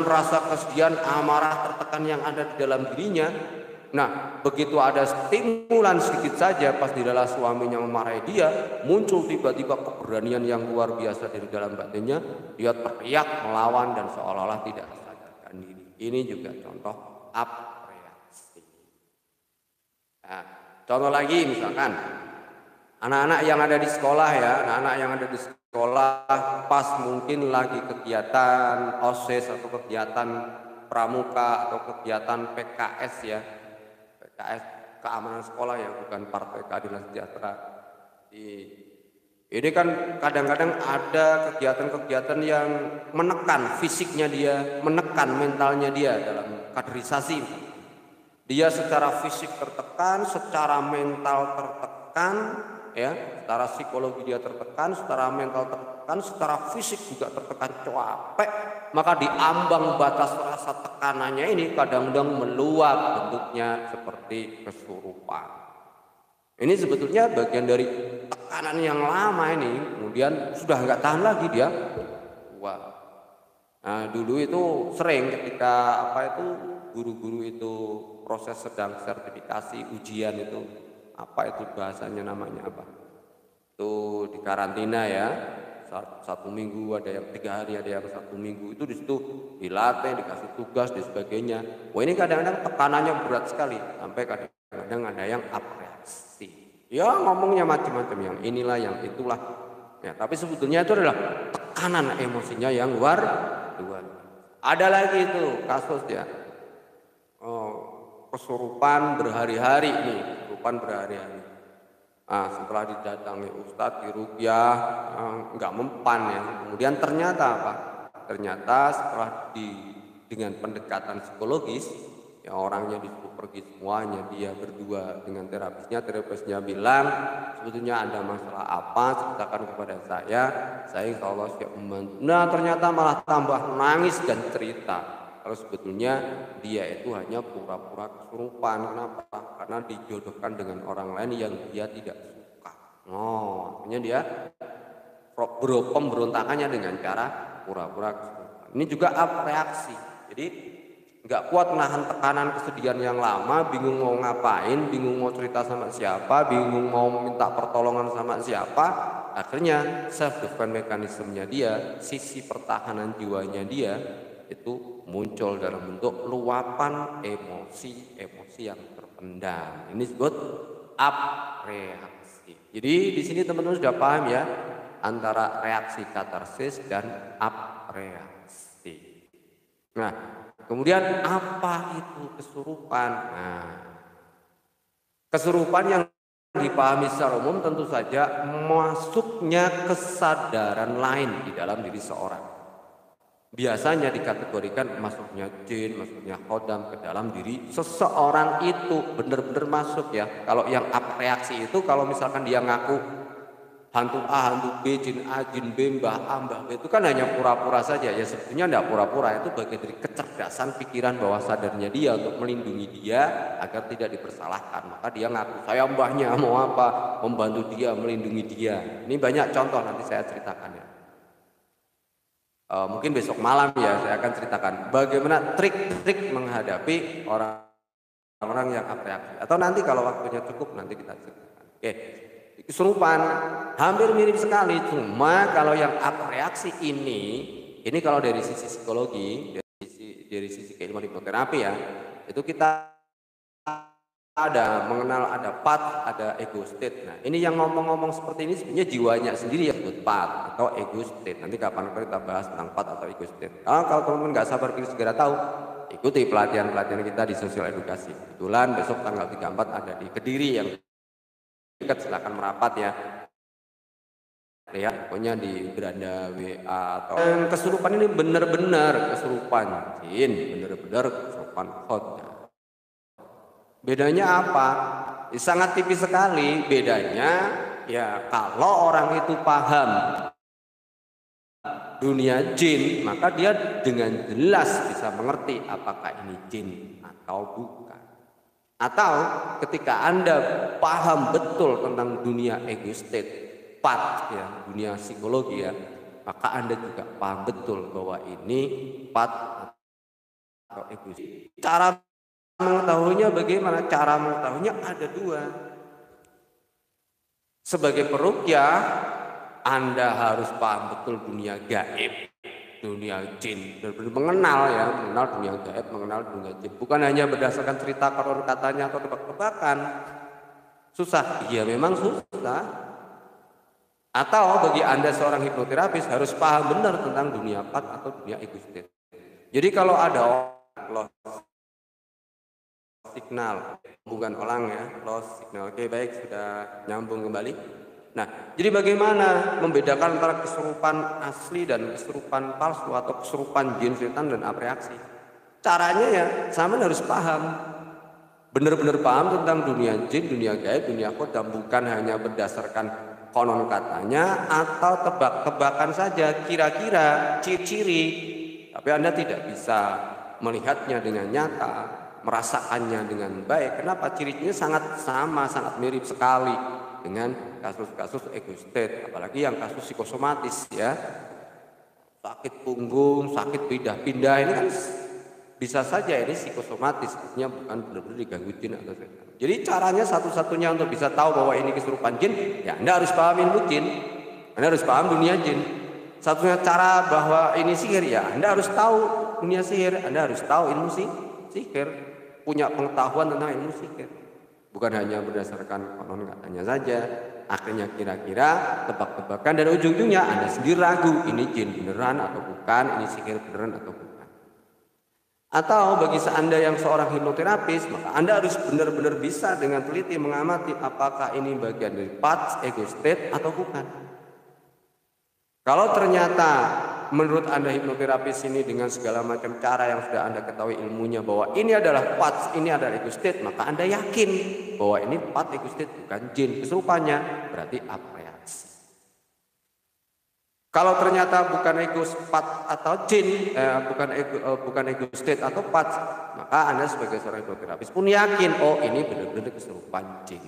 rasa kesedihan, amarah, tertekan yang ada di dalam dirinya. Nah, begitu ada stimulan sedikit saja pas di dalam suaminya memarahi dia, muncul tiba-tiba keberanian yang luar biasa dari dalam batinnya. Dia teriak melawan dan seolah-olah tidak sadarkan diri. Ini juga contoh aprehensi. Nah, contoh lagi misalkan anak-anak yang ada di sekolah ya, anak-anak yang ada di sekolah pas mungkin lagi kegiatan OSIS atau kegiatan pramuka atau kegiatan PKS ya, PKS keamanan sekolah ya, bukan Partai Keadilan Sejahtera. Ini kan kadang-kadang ada kegiatan-kegiatan yang menekan fisiknya dia, menekan mentalnya dia dalam kaderisasi. Dia secara fisik tertekan, secara mental tertekan, ya, secara psikologi dia tertekan, secara mental tertekan, secara fisik juga tertekan, capek. Maka di ambang batas rasa tekanannya ini kadang-kadang meluap, bentuknya seperti kesurupan. Ini sebetulnya bagian dari tekanan yang lama ini, kemudian sudah nggak tahan lagi dia. Wah. Nah, dulu itu sering ketika guru-guru itu proses sedang sertifikasi ujian itu, apa itu bahasanya namanya apa? Itu di karantina ya, 1 minggu, ada yang 3 hari, ada yang 1 minggu, itu di situ dilatih, dikasih tugas dan sebagainya. Wah, ini kadang-kadang tekanannya berat sekali, sampai kadang-kadang ada yang aprehensi. Ya ngomongnya macam-macam, yang inilah, yang itulah. Ya, tapi sebetulnya itu adalah tekanan emosinya yang luar. Ada lagi itu kasus ya, kesurupan berhari-hari nih, kesurupan berhari-hari. Nah, setelah didatangi ustadz diruqyah, nggak mempan ya. Kemudian ternyata apa? Ternyata setelah dengan pendekatan psikologis, ya orangnya disuruh pergi semuanya, dia berdua dengan terapisnya bilang sebetulnya ada masalah apa, ceritakan kepada saya insya Allah siap membantu. Nah, ternyata malah tambah nangis dan cerita. Kalau sebetulnya dia itu hanya pura-pura kesurupan. Kenapa? Karena dijodohkan dengan orang lain yang dia tidak suka. Artinya dia pemberontakannya dengan cara pura-pura kesurupan. Ini juga reaksi. Jadi nggak kuat menahan tekanan kesedihan yang lama, bingung mau ngapain, bingung mau cerita sama siapa, bingung mau minta pertolongan sama siapa. Akhirnya self defense mekanismenya dia, sisi pertahanan jiwanya dia itu muncul dalam bentuk luapan emosi yang terpendam. Ini disebut aprehensi. Jadi di sini teman-teman sudah paham ya antara reaksi katarsis dan aprehensi. Nah, kemudian apa itu kesurupan? Nah, kesurupan yang dipahami secara umum tentu saja masuknya kesadaran lain di dalam diri seorang. Biasanya dikategorikan masuknya jin, masuknya khodam ke dalam diri seseorang itu benar-benar masuk ya. Kalau yang apreaksi itu kalau misalkan dia ngaku hantu A, hantu B, jin A, jin B, mbah A, mbah B, itu kan hanya pura-pura saja ya. Sebetulnya enggak pura-pura, itu bagian dari kecerdasan pikiran bawah sadarnya dia untuk melindungi dia agar tidak dipersalahkan. Maka dia ngaku saya mbahnya mau apa, membantu dia, melindungi dia. Ini banyak contoh nanti saya ceritakan ya. Mungkin besok malam ya saya akan ceritakan bagaimana trik-trik menghadapi orang-orang yang apreaksi. Atau nanti kalau waktunya cukup nanti kita ceritakan. Oke, kesurupan hampir mirip sekali, cuma kalau yang apreaksi ini kalau dari sisi psikologi, dari sisi keilmuan hipnoterapi ya, itu kita mengenal ada path, ada ego state. Nah, ini yang ngomong-ngomong seperti ini sebenarnya jiwanya sendiri yang disebut path atau ego state. Nanti kapan-kapan kita bahas tentang path atau ego state. Kalau teman-teman nggak sabar ingin segera tahu, ikuti pelatihan-pelatihan kita di sosial edukasi. Kebetulan besok tanggal 34 ada di Kediri yang dekat, silakan merapat ya. Ya, pokoknya di beranda WA atau kesurupan ini benar-benar kesurupan jin, benar-benar kesurupan khodam. Bedanya apa? Sangat tipis sekali bedanya ya. Kalau orang itu paham dunia jin, maka dia dengan jelas bisa mengerti apakah ini jin atau bukan. Atau ketika Anda paham betul tentang dunia ego state, pat ya, dunia psikologi ya, maka Anda juga paham betul bahwa ini pat atau egoistik. Cara mengetahuinya bagaimana? Cara mengetahuinya ada dua. Sebagai peruqyah, Anda harus paham betul dunia gaib, dunia jin, benar-benar mengenal ya, mengenal dunia gaib, mengenal dunia jin. Bukan hanya berdasarkan cerita konon katanya atau tebak-tebakan. Susah, iya memang susah. Atau bagi Anda seorang hipnoterapis harus paham benar tentang dunia pat atau dunia egoistik. Jadi kalau ada lost signal, bukan orang ya, lost signal. Oke, baik, sudah nyambung kembali. Nah, jadi bagaimana membedakan antara kesurupan asli dan kesurupan palsu atau kesurupan jin, setan dan apreaksi? Caranya ya, sama harus paham. Benar-benar paham tentang dunia jin, dunia gaib, dunia kodam, bukan hanya berdasarkan konon katanya atau tebak-tebakan saja, kira-kira, ciri-ciri. Tapi Anda tidak bisa melihatnya dengan nyata, merasakannya dengan baik. Kenapa? Cirinya sangat sama, sangat mirip sekali dengan kasus-kasus egoistik, apalagi yang kasus psikosomatis ya. Sakit punggung, sakit pindah-pindah, ini kan bisa saja ini psikosomatis, artinya bukan benar-benar diganggu jin atau setan. Jadi caranya satu-satunya untuk bisa tahu bahwa ini kesurupan jin, ya Anda harus paham ilmu jin, Anda harus paham dunia jin. Satunya cara bahwa ini sihir, ya Anda harus tahu dunia sihir, Anda harus tahu ilmu sihir, punya pengetahuan tentang ilmu sihir. Bukan hanya berdasarkan konon katanya saja, akhirnya kira-kira tebak-tebakan dan ujung-ujungnya Anda sendiri ragu, ini jin beneran atau bukan, ini sihir beneran atau bukan. Atau bagi Anda yang seorang hipnoterapis, maka Anda harus benar-benar bisa dengan teliti mengamati apakah ini bagian dari pat, ego state atau bukan. Kalau ternyata menurut Anda hipnoterapis ini dengan segala macam cara yang sudah Anda ketahui ilmunya bahwa ini adalah pat, ini adalah ego state, maka Anda yakin bahwa ini pat, ego state, bukan jin. Kesurupannya berarti apreaksi. Kalau ternyata bukan ego pat atau jin, bukan ego state atau pat, maka Anda sebagai seorang hipnoterapis pun yakin, oh ini benar-benar kesurupan jin.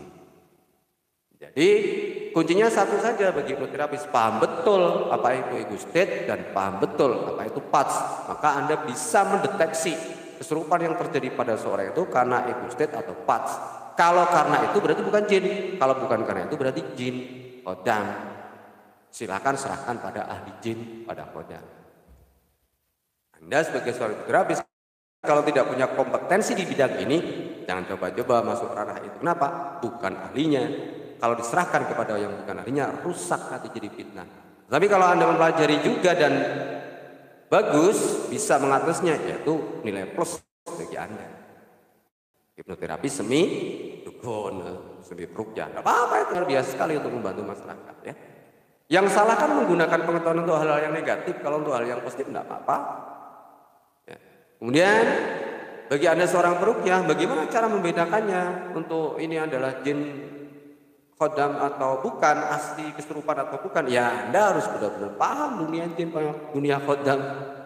Jadi kuncinya satu saja bagi hipnoterapis, paham betul apa itu ego state dan paham betul apa itu pat. Maka Anda bisa mendeteksi kesurupan yang terjadi pada seorang itu karena ego state atau pat. Kalau karena itu berarti bukan jin, kalau bukan karena itu berarti jin kodam. Silakan serahkan pada ahli jin, pada kodam. Anda sebagai seorang hipnoterapis kalau tidak punya kompetensi di bidang ini, jangan coba-coba masuk ranah itu. Kenapa? Bukan ahlinya. Kalau diserahkan kepada yang bukan ahlinya, rusak nanti jadi fitnah. Tapi kalau Anda mempelajari juga dan bagus, bisa mengatasnya, yaitu nilai plus bagi Anda. Hipnoterapi semi dukun, semi ruqyah. Tidak apa-apa, itu luar biasa sekali untuk membantu masyarakat ya. Yang salah kan menggunakan pengetahuan untuk hal-hal yang negatif, kalau untuk hal yang positif tidak apa-apa. Ya. Kemudian bagi Anda seorang peruqyah, bagaimana cara membedakannya untuk ini adalah jin kodam atau bukan, asli kesurupan atau bukan? Ya Anda harus benar-benar paham dunia jin, dunia kodam,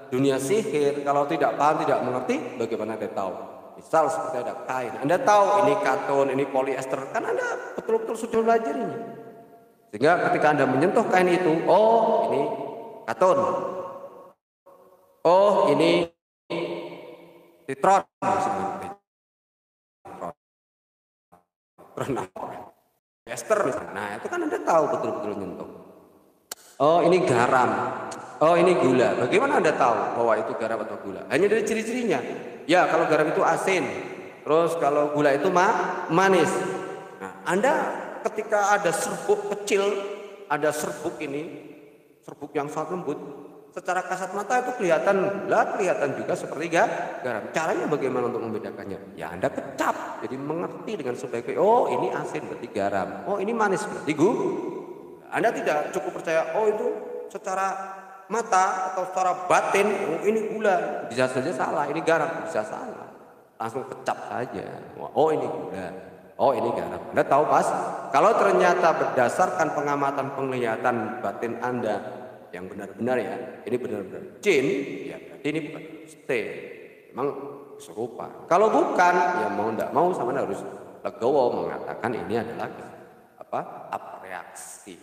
dunia sihir. Kalau tidak paham, tidak mengerti, bagaimana Anda tahu? Misal seperti ada kain, Anda tahu ini katun, ini poliester, kan Anda betul-betul sudah belajar ini. Sehingga ketika Anda menyentuh kain itu, oh ini katun, oh ini citron, ester misalnya. Nah itu kan Anda tahu betul-betul nyentuh. Oh ini garam, oh ini gula. Bagaimana Anda tahu bahwa itu garam atau gula? Hanya dari ciri-cirinya. Ya kalau garam itu asin, terus kalau gula itu manis. Nah Anda ketika ada serbuk kecil, ada serbuk ini, serbuk yang sangat lembut, secara kasat mata itu kelihatan juga seperti garam. Caranya bagaimana untuk membedakannya? Ya Anda kecap, jadi mengerti dengan sebaik-baik. Oh ini asin berarti garam. Oh ini manis berarti gula. Anda tidak cukup percaya. Oh itu secara mata atau secara batin. Oh ini gula. Bisa saja salah. Ini garam. Bisa salah. Langsung kecap saja. Oh ini gula. Oh ini garam. Anda tahu pas. Kalau ternyata berdasarkan pengamatan penglihatan batin Anda yang benar-benar ya, ini benar-benar jin, ya berarti ini bukan stay, memang serupa. Kalau bukan, ya mau tidak mau sama harus legowo mengatakan ini adalah apa? Apreaksi.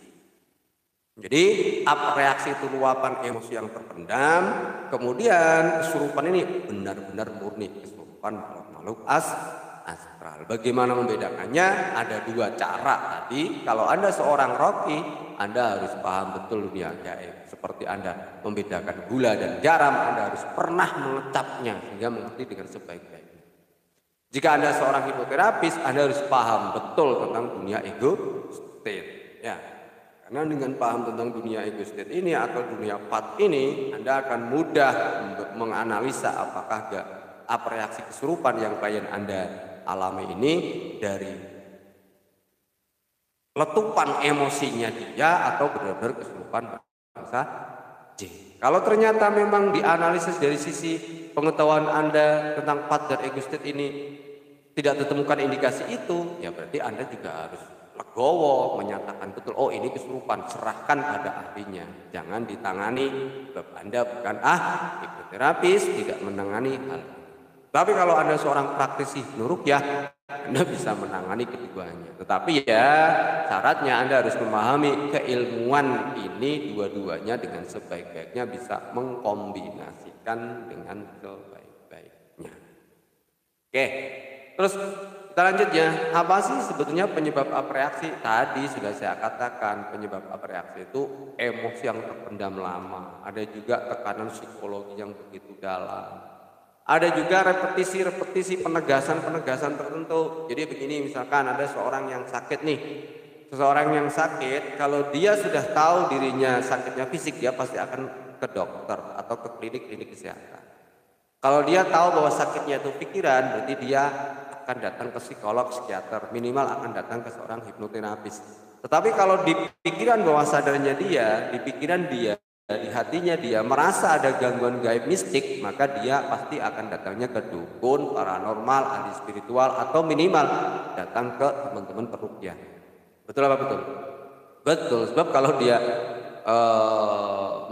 Jadi apa reaksi itu luapan emosi yang terpendam, kemudian kesurupan ini benar-benar murni kesurupan makhluk astral. Bagaimana membedakannya? Ada dua cara tadi. Kalau Anda seorang roki, Anda harus paham betul dunia gaib. Seperti Anda membedakan gula dan garam, Anda harus pernah mengecapnya sehingga mengerti dengan sebaik-baiknya. Jika Anda seorang hipnoterapis, Anda harus paham betul tentang dunia ego state. Ya. Karena dengan paham tentang dunia ego state ini atau dunia pat ini, Anda akan mudah menganalisa apakah apa reaksi kesurupan yang klien Anda alami ini dari letupan emosinya dia atau benar-benar kesurupan bangsa jin. Kalau ternyata memang dianalisis dari sisi pengetahuan Anda tentang pat dan ego state ini tidak ditemukan indikasi itu, ya berarti Anda juga harus legowo menyatakan betul, oh ini kesurupan, serahkan pada ahlinya, jangan ditangani, sebab Anda bukan hipnoterapis, tidak menangani hal. Tapi kalau Anda seorang praktisi hipnoruqyah, Anda bisa menangani keduanya. Tetapi ya syaratnya Anda harus memahami keilmuan ini dua-duanya dengan sebaik-baiknya, bisa mengkombinasikan dengan sebaik-baiknya. Oke, terus kita lanjut ya, apa sih sebetulnya penyebab apreaksi? Tadi sudah saya katakan penyebab apreaksi itu emosi yang terpendam lama. Ada juga tekanan psikologi yang begitu dalam. Ada juga repetisi penegasan tertentu. Jadi begini, misalkan ada seorang yang sakit nih. Seseorang yang sakit, kalau dia sudah tahu dirinya sakitnya fisik, dia pasti akan ke dokter atau ke klinik kesehatan. Kalau dia tahu bahwa sakitnya itu pikiran, berarti dia akan datang ke psikolog, psikiater, minimal akan datang ke seorang hipnoterapis. Tetapi kalau di pikiran bawah sadarnya dia, di pikiran dia, di hatinya dia merasa ada gangguan gaib mistik, maka dia pasti akan datangnya ke dukun, paranormal, ahli spiritual, atau minimal datang ke teman-teman peruqyah. Betul apa betul? Betul, sebab kalau dia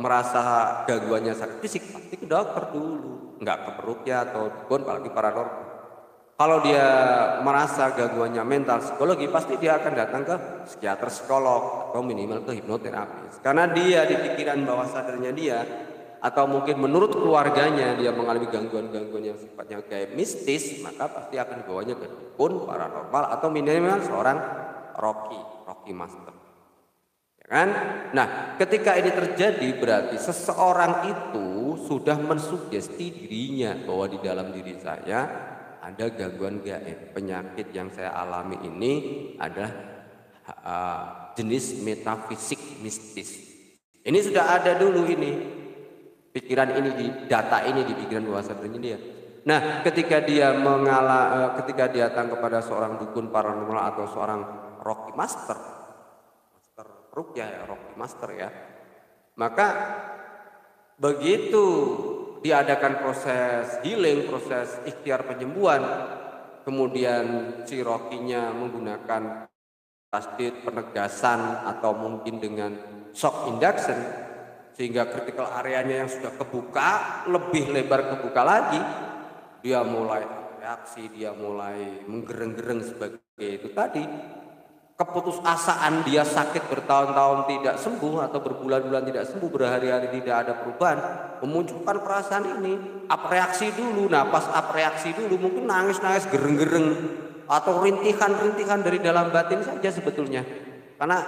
merasa gangguannya sakit fisik, pasti ke dokter dulu, nggak ke peruqyah atau dukun, apalagi paranormal. Kalau dia merasa gangguannya mental psikologi, pasti dia akan datang ke psikiater, psikolog, atau minimal ke hipnoterapis. Karena dia di pikiran bawah sadarnya dia, atau mungkin menurut keluarganya dia mengalami gangguan-gangguan yang sifatnya gaib mistis, maka pasti akan dibawanya ke dukun, paranormal, atau minimal seorang roki master. Ya kan? Nah, ketika ini terjadi berarti seseorang itu sudah mensugesti dirinya bahwa di dalam diri saya ada gangguan gaib. Penyakit yang saya alami ini adalah jenis metafisik mistis. Ini sudah ada dulu ini. Pikiran ini, data ini di pikiran bawah sadarnya dia. Nah, ketika dia datang kepada seorang dukun paranormal atau seorang roki master ruqyah ya, roki master ya. Maka begitu diadakan proses healing, proses ikhtiar penyembuhan, kemudian si rokinya menggunakan tasdid, penegasan, atau mungkin dengan shock induction, sehingga critical areanya yang sudah kebuka, lebih lebar kebuka lagi, dia mulai reaksi, dia mulai menggereng-gereng sebagai itu tadi. Keputusasaan dia sakit bertahun-tahun tidak sembuh atau berbulan-bulan tidak sembuh, berhari-hari tidak ada perubahan, memunculkan perasaan ini. Apreaksi dulu, nah pas apreaksi dulu mungkin nangis-nangis, gereng-gereng, atau rintihan-rintihan dari dalam batin saja sebetulnya. Karena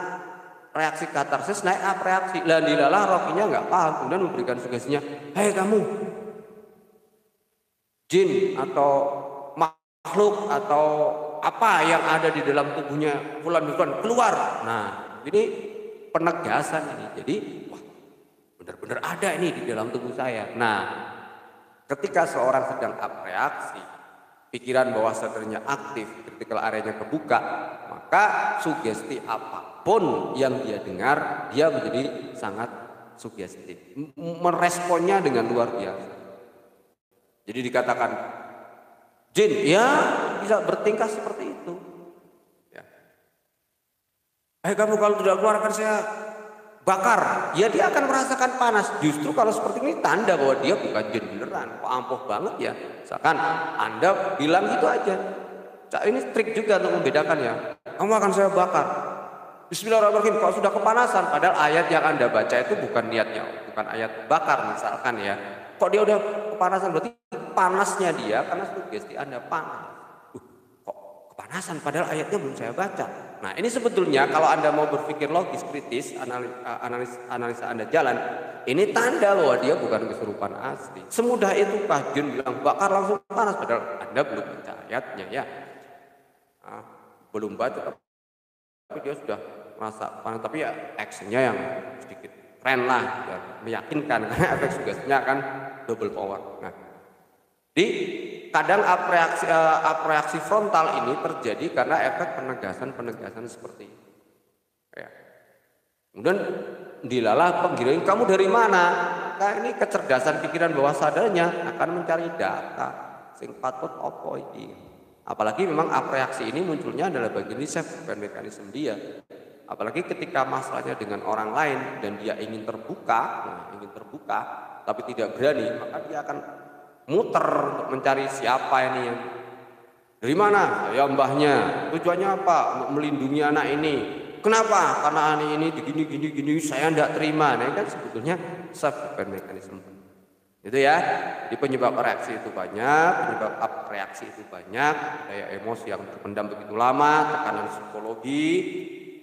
reaksi katarsis naik apreaksi, dilalah rokinya nggak paham, kemudian memberikan sugestinya, hei kamu, jin atau makhluk atau apa yang ada di dalam tubuhnya fulan keluar. Nah, ini penegasan ini. Jadi, wah, benar-benar ada ini di dalam tubuh saya. Nah, ketika seorang sedang apreaksi, pikiran bawah sadarnya aktif, critical areanya kebuka, maka sugesti apapun yang dia dengar, dia menjadi sangat sugestif. Meresponnya dengan luar biasa. Jadi dikatakan jin, ya bisa bertingkah seperti itu. Ya. Kamu kalau tidak keluar akan saya bakar. Ya dia akan merasakan panas. Justru kalau seperti ini tanda bahwa dia bukan jin beneran. Kok ampuh banget ya. Misalkan Anda bilang gitu aja. Ini trik juga untuk membedakan ya. Kamu akan saya bakar. Bismillahirrahmanirrahim, kalau sudah kepanasan, padahal ayat yang Anda baca itu bukan niatnya, bukan ayat bakar misalkan ya. Kok dia udah kepanasan, berarti panasnya dia karena sugesti Anda panas. Kok kepanasan padahal ayatnya belum saya baca. Nah ini sebetulnya kalau Anda mau berpikir logis, kritis, analisa Anda jalan, ini tanda bahwa dia bukan kesurupan asli. Semudah itu kah jin bilang bakar langsung panas, padahal Anda belum baca ayatnya ya. Nah, belum baca tapi dia sudah merasa panas, tapi ya actionnya yang sedikit keren lah, biar meyakinkan karena efek sugestinya akan double power. Nah, di kadang apreaksi frontal ini terjadi karena efek penegasan seperti ini. Ya. Kemudian dilalah penggiring, kamu dari mana? Nah, ini kecerdasan pikiran bawah sadarnya akan mencari data sing patut opo iki. Apalagi memang apreaksi ini munculnya adalah bagian dari self defense mekanisme dia. Apalagi ketika masalahnya dengan orang lain dan dia ingin terbuka, tapi tidak berani, maka dia akan muter untuk mencari siapa ini yang dari mana? Ya mbahnya. Tujuannya apa? Untuk melindungi anak ini. Kenapa? Karena anak ini gini saya tidak terima. Nah, ini kan sebetulnya self defense mekanisme. Itu ya. Jadi penyebab reaksi itu banyak, penyebab reaksi itu banyak, daya emosi yang terpendam begitu lama, tekanan psikologi,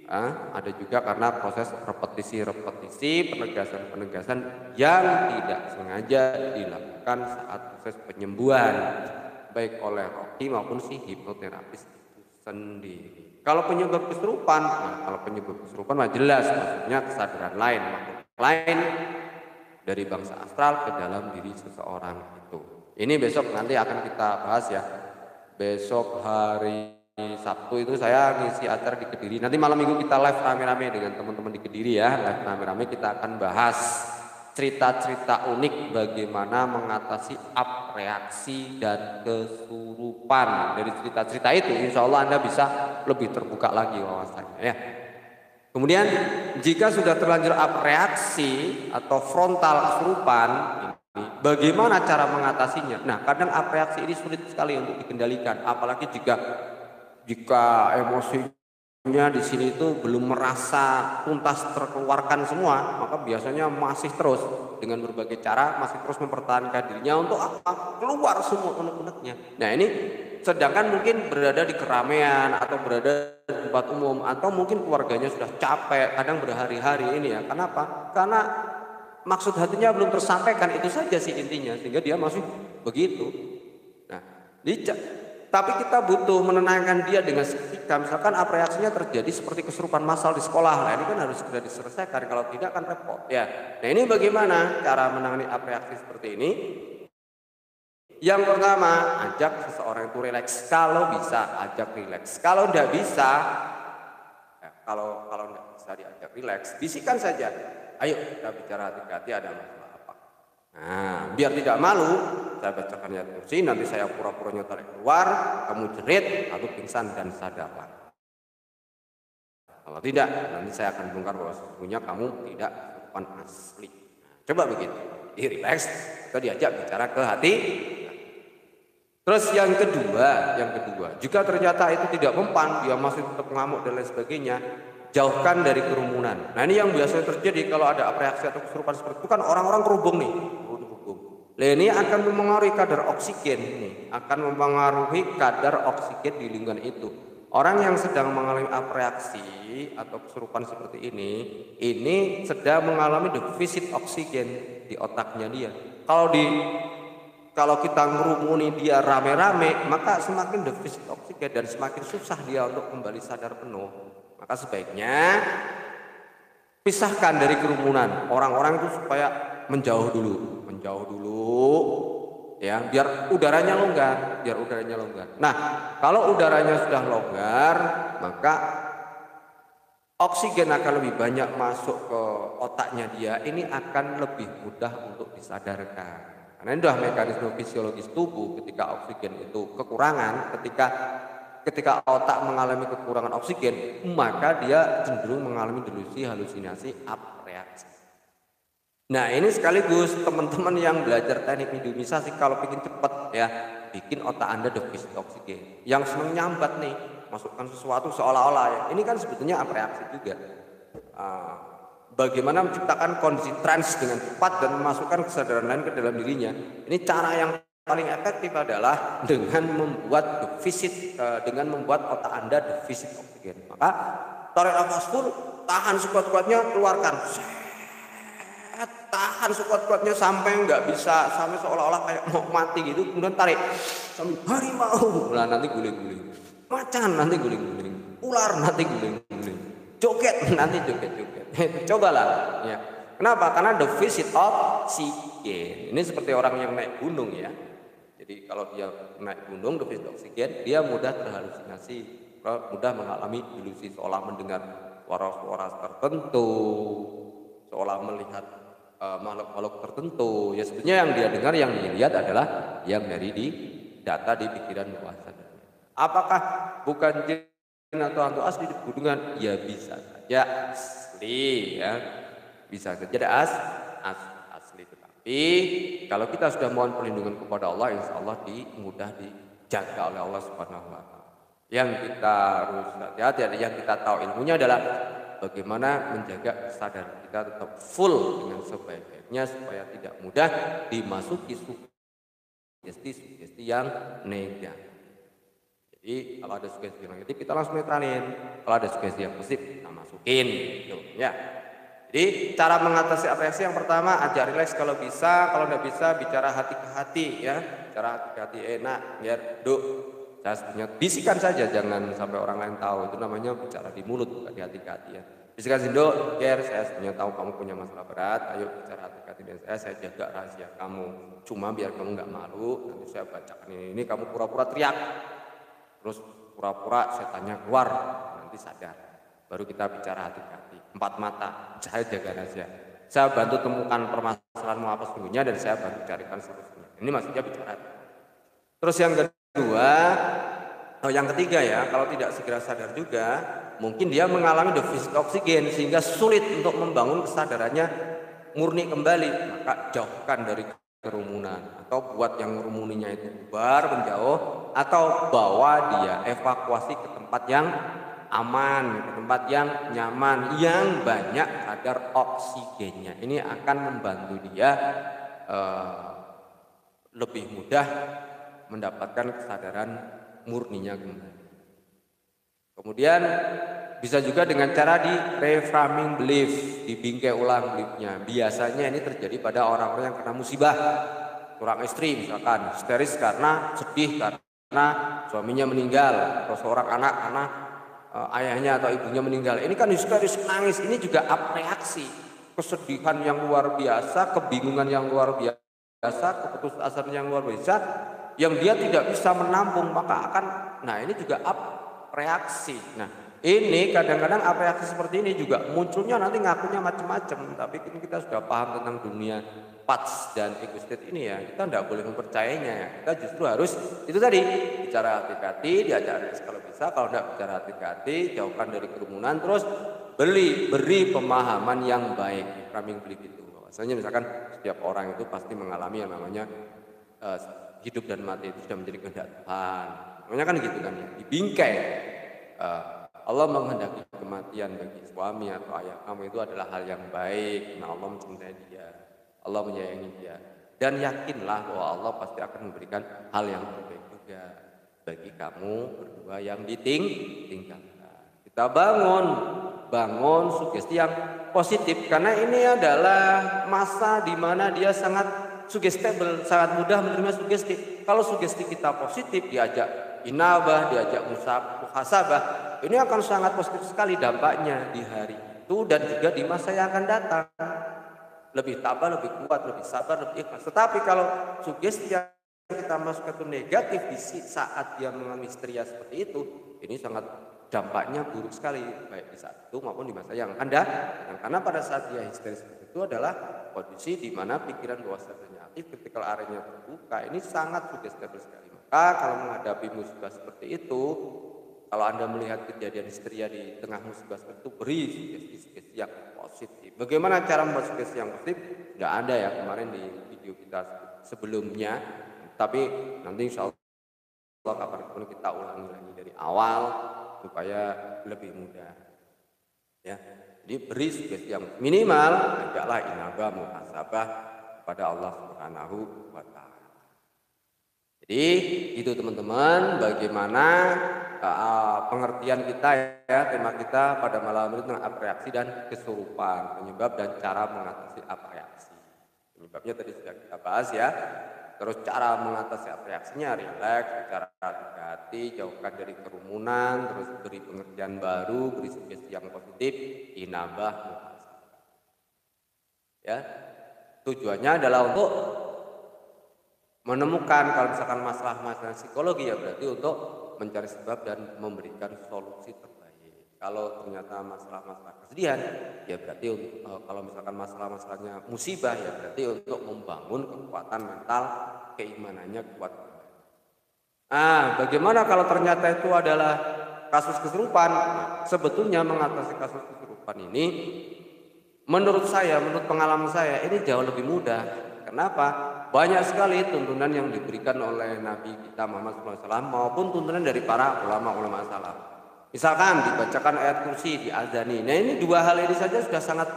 ada juga karena proses repetisi, penegasan yang tidak sengaja dilakukan saat proses penyembuhan baik oleh roki maupun si hipnoterapis itu sendiri. Kalau penyebab kesurupan, mah jelas maksudnya kesadaran lain, makhluk lain dari bangsa astral ke dalam diri seseorang itu. Ini besok nanti akan kita bahas ya. Besok hari Sabtu itu saya ngisi acara di Kediri. Nanti malam minggu kita live rame-rame dengan teman-teman di Kediri ya. Live rame-rame kita akan bahas cerita-cerita unik bagaimana mengatasi apreaksi dan kesurupan. Dari cerita-cerita itu insya Allah Anda bisa lebih terbuka lagi wawasannya ya. Kemudian jika sudah terlanjur apreaksi atau frontal kesurupan, bagaimana cara mengatasinya? Nah, kadang apreaksi ini sulit sekali untuk dikendalikan, apalagi jika emosinya di sini itu belum merasa tuntas terkeluarkan semua, maka biasanya masih terus dengan berbagai cara masih terus mempertahankan dirinya untuk apa? Keluar semua unek-uneknya. Nah, ini sedangkan mungkin berada di keramaian atau berada di tempat umum atau mungkin keluarganya sudah capek, kadang berhari-hari ini ya. Kenapa? Karena maksud hatinya belum tersampaikan, itu saja sih intinya, sehingga dia masih begitu. Nah, tapi kita butuh menenangkan dia dengan seketika. Misalkan apreaksinya terjadi seperti kesurupan massal di sekolah, nah ini kan harus segera diselesaikan, kalau tidak kan repot ya. Nah ini bagaimana cara menangani apreaksi seperti ini? Yang pertama, ajak seseorang itu rileks. Kalau bisa, ajak rileks. Kalau tidak bisa, kalau tidak bisa diajak rileks, bisikan saja. Ayo kita bicara hati-hati, ada masalah apa? Nah, biar tidak malu, saya bacakan ayat kursi, nanti saya pura-pura tarik keluar, kamu jerit, lalu pingsan dan sadarlah. Kalau tidak, nanti saya akan bongkar bahwa sesungguhnya kamu tidak kesurupan asli. Nah, coba begitu, rileks, kita diajak bicara ke hati. Terus yang kedua, jika ternyata itu tidak mempan, dia masih tetap ngamuk dan lain sebagainya, jauhkan dari kerumunan. Nah ini yang biasanya terjadi kalau ada apreaksi atau kesurupan seperti itu kan orang-orang kerubung nih. Nah, ini akan mempengaruhi kadar oksigen di lingkungan itu. Orang yang sedang mengalami apreaksi atau kesurupan seperti ini sedang mengalami defisit oksigen di otaknya dia. Kalau kita ngerumuni dia rame-rame, maka semakin defisit oksigen dan semakin susah dia untuk kembali sadar penuh. Maka sebaiknya pisahkan dari kerumunan. Orang-orang itu supaya menjauh dulu ya, biar udaranya longgar. Nah, kalau udaranya sudah longgar, maka oksigen akan lebih banyak masuk ke otaknya dia. Ini akan lebih mudah untuk disadarkan. Karena ini adalah mekanisme fisiologis tubuh. Ketika oksigen itu kekurangan, ketika otak mengalami kekurangan oksigen, maka dia cenderung mengalami delusi, halusinasi, apreaksi. Nah ini sekaligus teman-teman yang belajar teknik mediumisasi, kalau bikin cepat ya, bikin otak Anda defisit oksigen. Yang senang nyambat nih, masukkan sesuatu seolah-olah ya. Ini kan sebetulnya apreaksi juga. Bagaimana menciptakan kondisi trans dengan cepat dan memasukkan kesadaran lain ke dalam dirinya. Ini cara yang paling efektif adalah dengan membuat defisit, dengan membuat otak Anda defisit oksigen. Maka tarik nafas full, tahan sekuat-kuatnya, keluarkan. Tahan sekuat-kuatnya sampai nggak bisa, sampai seolah-olah kayak mau mati gitu, kemudian tarik sampai harimau, nah nanti guling-guling, macan nanti guling-guling, ular nanti guling-guling, joget nanti joget-joget. Cobalah ya. Kenapa? Karena defisit oksigen. Ini seperti orang yang naik gunung ya. Jadi kalau dia naik gunung defisit oksigen, dia mudah terhalusinasi, mudah mengalami ilusi seolah mendengar suara-suara tertentu, seolah melihat makhluk-makhluk tertentu. Ya sebetulnya yang dia dengar, yang dia lihat adalah yang dari di data di pikiran bawah sadar. Apakah bukan jin atau hantu asli di pegunungan? Ya bisa saja asli ya. Bisa saja asli. Tetapi kalau kita sudah mohon perlindungan kepada Allah, insya Allah mudah dijaga oleh Allah Subhanahu wa Ta'ala. Yang kita harus hati-hati, yang kita tahu ilmunya adalah bagaimana menjaga kesadaran kita tetap full dengan sebaik-baiknya supaya tidak mudah dimasuki sugesti yang negatif. Jadi kalau ada sugesti yang negatif kita langsung netralin. Kalau ada sugesti yang positif kita masukin gitu ya. Jadi cara mengatasi apreaksi yang pertama ajak rileks kalau bisa, kalau tidak bisa bicara hati ke hati ya. Bicara hati ke hati enak, biar saya sebenarnya bisikan saja, jangan sampai orang lain tahu. Itu namanya bicara di mulut, bukan di hati ke hati ya. Bisikan Sindo, saya sebenarnya tahu kamu punya masalah berat, ayo bicara hati ke hati dengan saya jaga rahasia kamu. Cuma biar kamu nggak malu, nanti saya bacakan ini kamu pura-pura teriak. Terus pura-pura setannya keluar, nanti sadar. Baru kita bicara hati ke hati, 4 mata, saya jaga rahasia. Saya bantu temukan permasalahanmu apa sesungguhnya dan saya bantu carikan solusinya. Ini maksudnya bicara hati. Terus yang yang ketiga ya, kalau tidak segera sadar juga, mungkin dia mengalami defisit oksigen sehingga sulit untuk membangun kesadarannya murni kembali. Maka jauhkan dari kerumunan atau buat yang merumuninya itu bubar menjauh, atau bawa dia evakuasi ke tempat yang aman, ke tempat yang nyaman, yang banyak kadar oksigennya. Ini akan membantu dia lebih mudah mendapatkan kesadaran murninya kembali. Kemudian bisa juga dengan cara di reframing belief, dibingkai ulang beliefnya. Biasanya ini terjadi pada orang-orang yang kena musibah, seorang istri misalkan histeris karena sedih karena suaminya meninggal, atau seorang anak karena ayahnya atau ibunya meninggal. Ini kan histeris nangis, ini juga apreaksi, kesedihan yang luar biasa, kebingungan yang luar biasa, keputusasaan yang luar biasa, yang dia tidak bisa menampung, maka akan, nah ini juga reaksi. Nah ini kadang-kadang reaksi seperti ini juga munculnya nanti ngakunya macam-macam, tapi kita sudah paham tentang dunia PATS dan ego state ini ya, kita tidak boleh mempercayainya ya. Kita justru harus itu tadi, bicara hati-hati, diajak kalau bisa, kalau tidak bicara hati-hati, jauhkan dari kerumunan, terus beri pemahaman yang baik, framing belief itu. Bahwasanya misalkan setiap orang itu pasti mengalami yang namanya hidup dan mati itu sudah menjadi kehendak Tuhan. Makanya kan gitu kan ya, dibingkai. Allah menghendaki kematian bagi suami atau ayah kamu itu adalah hal yang baik. Nah Allah mencintai dia, Allah menyayangi dia, dan yakinlah bahwa Allah pasti akan memberikan hal yang terbaik juga bagi kamu berdua yang ditinggalkan. Kita bangun sugesti yang positif, karena ini adalah masa di mana dia sangat sugestible, sangat mudah menerima sugesti. Kalau sugesti kita positif, diajak inabah, diajak muhasabah, ini akan sangat positif sekali dampaknya di hari itu dan juga di masa yang akan datang. Lebih tabah, lebih kuat, lebih sabar, lebih ikhlas. Tetapi kalau sugesti yang kita masukkan itu negatif di saat dia mengalami histeria seperti itu, ini sangat dampaknya buruk sekali, baik di saat itu maupun di masa yang akan datang. Karena pada saat dia histeria seperti itu adalah kondisi di mana pikiran bawah sadarnya aktif, ketika areanya terbuka, ini sangat sugestible sekali. Maka kalau menghadapi musibah seperti itu, kalau Anda melihat kejadian histeria di tengah musibah seperti itu, beri sugesti yang positif. Bagaimana cara membuat sugesti yang positif? Tidak ada ya kemarin di video kita sebelumnya, tapi nanti insya Allah kapan ataupun kita ulangi lagi dari awal supaya lebih mudah. Ya. Jadi beri sugesti yang minimal, ajaklah inabah muhasabah kepada Allah Subhanahu wa taala. Jadi itu teman-teman bagaimana pengertian kita ya, tema kita pada malam ini tentang apreaksi dan kesurupan, penyebab dan cara mengatasi apreaksi. Penyebabnya tadi sudah kita bahas ya. Terus cara mengatasi apreaksinya rileks, bicara hati, jauhkan dari kerumunan, terus beri pengertian baru, beri sugesti yang positif, inabah muhasabah. Ya. Tujuannya adalah untuk menemukan kalau misalkan masalah-masalah psikologi ya berarti untuk mencari sebab dan memberikan solusi terbaik. Kalau ternyata masalah-masalah kesedihan ya berarti kalau misalkan masalah-masalahnya musibah ya berarti untuk membangun kekuatan mental, keimanannya kuat. Bagaimana kalau ternyata itu adalah kasus kesurupan? Sebetulnya mengatasi kasus kesurupan ini menurut saya, menurut pengalaman saya ini jauh lebih mudah. Kenapa? Banyak sekali tuntunan yang diberikan oleh Nabi kita Muhammad SAW maupun tuntunan dari para ulama-ulama salaf. Misalkan dibacakan ayat kursi, diazani. Nah ini dua hal ini saja sudah sangat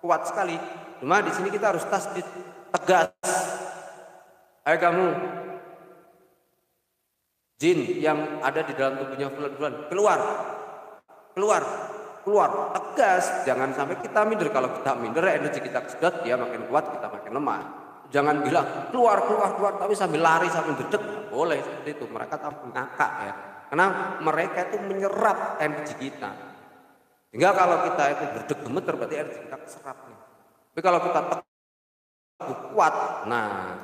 kuat sekali. Cuma di sini kita harus tasdid, tegas. Hai kamu, jin yang ada di dalam tubuhnya fulan-fulan, keluar, tegas. Jangan sampai kita minder. Kalau kita minder, energi kita kesedot, dia makin kuat, kita makin lemah. Jangan bilang keluar, tapi sambil lari, sambil dedek. Boleh seperti itu. Mereka tampil ngakak ya. Karena mereka itu menyerap energi kita. Sehingga kalau kita itu dedek gemeter, berarti energi kita keserap. Tapi kalau kita kuat, nah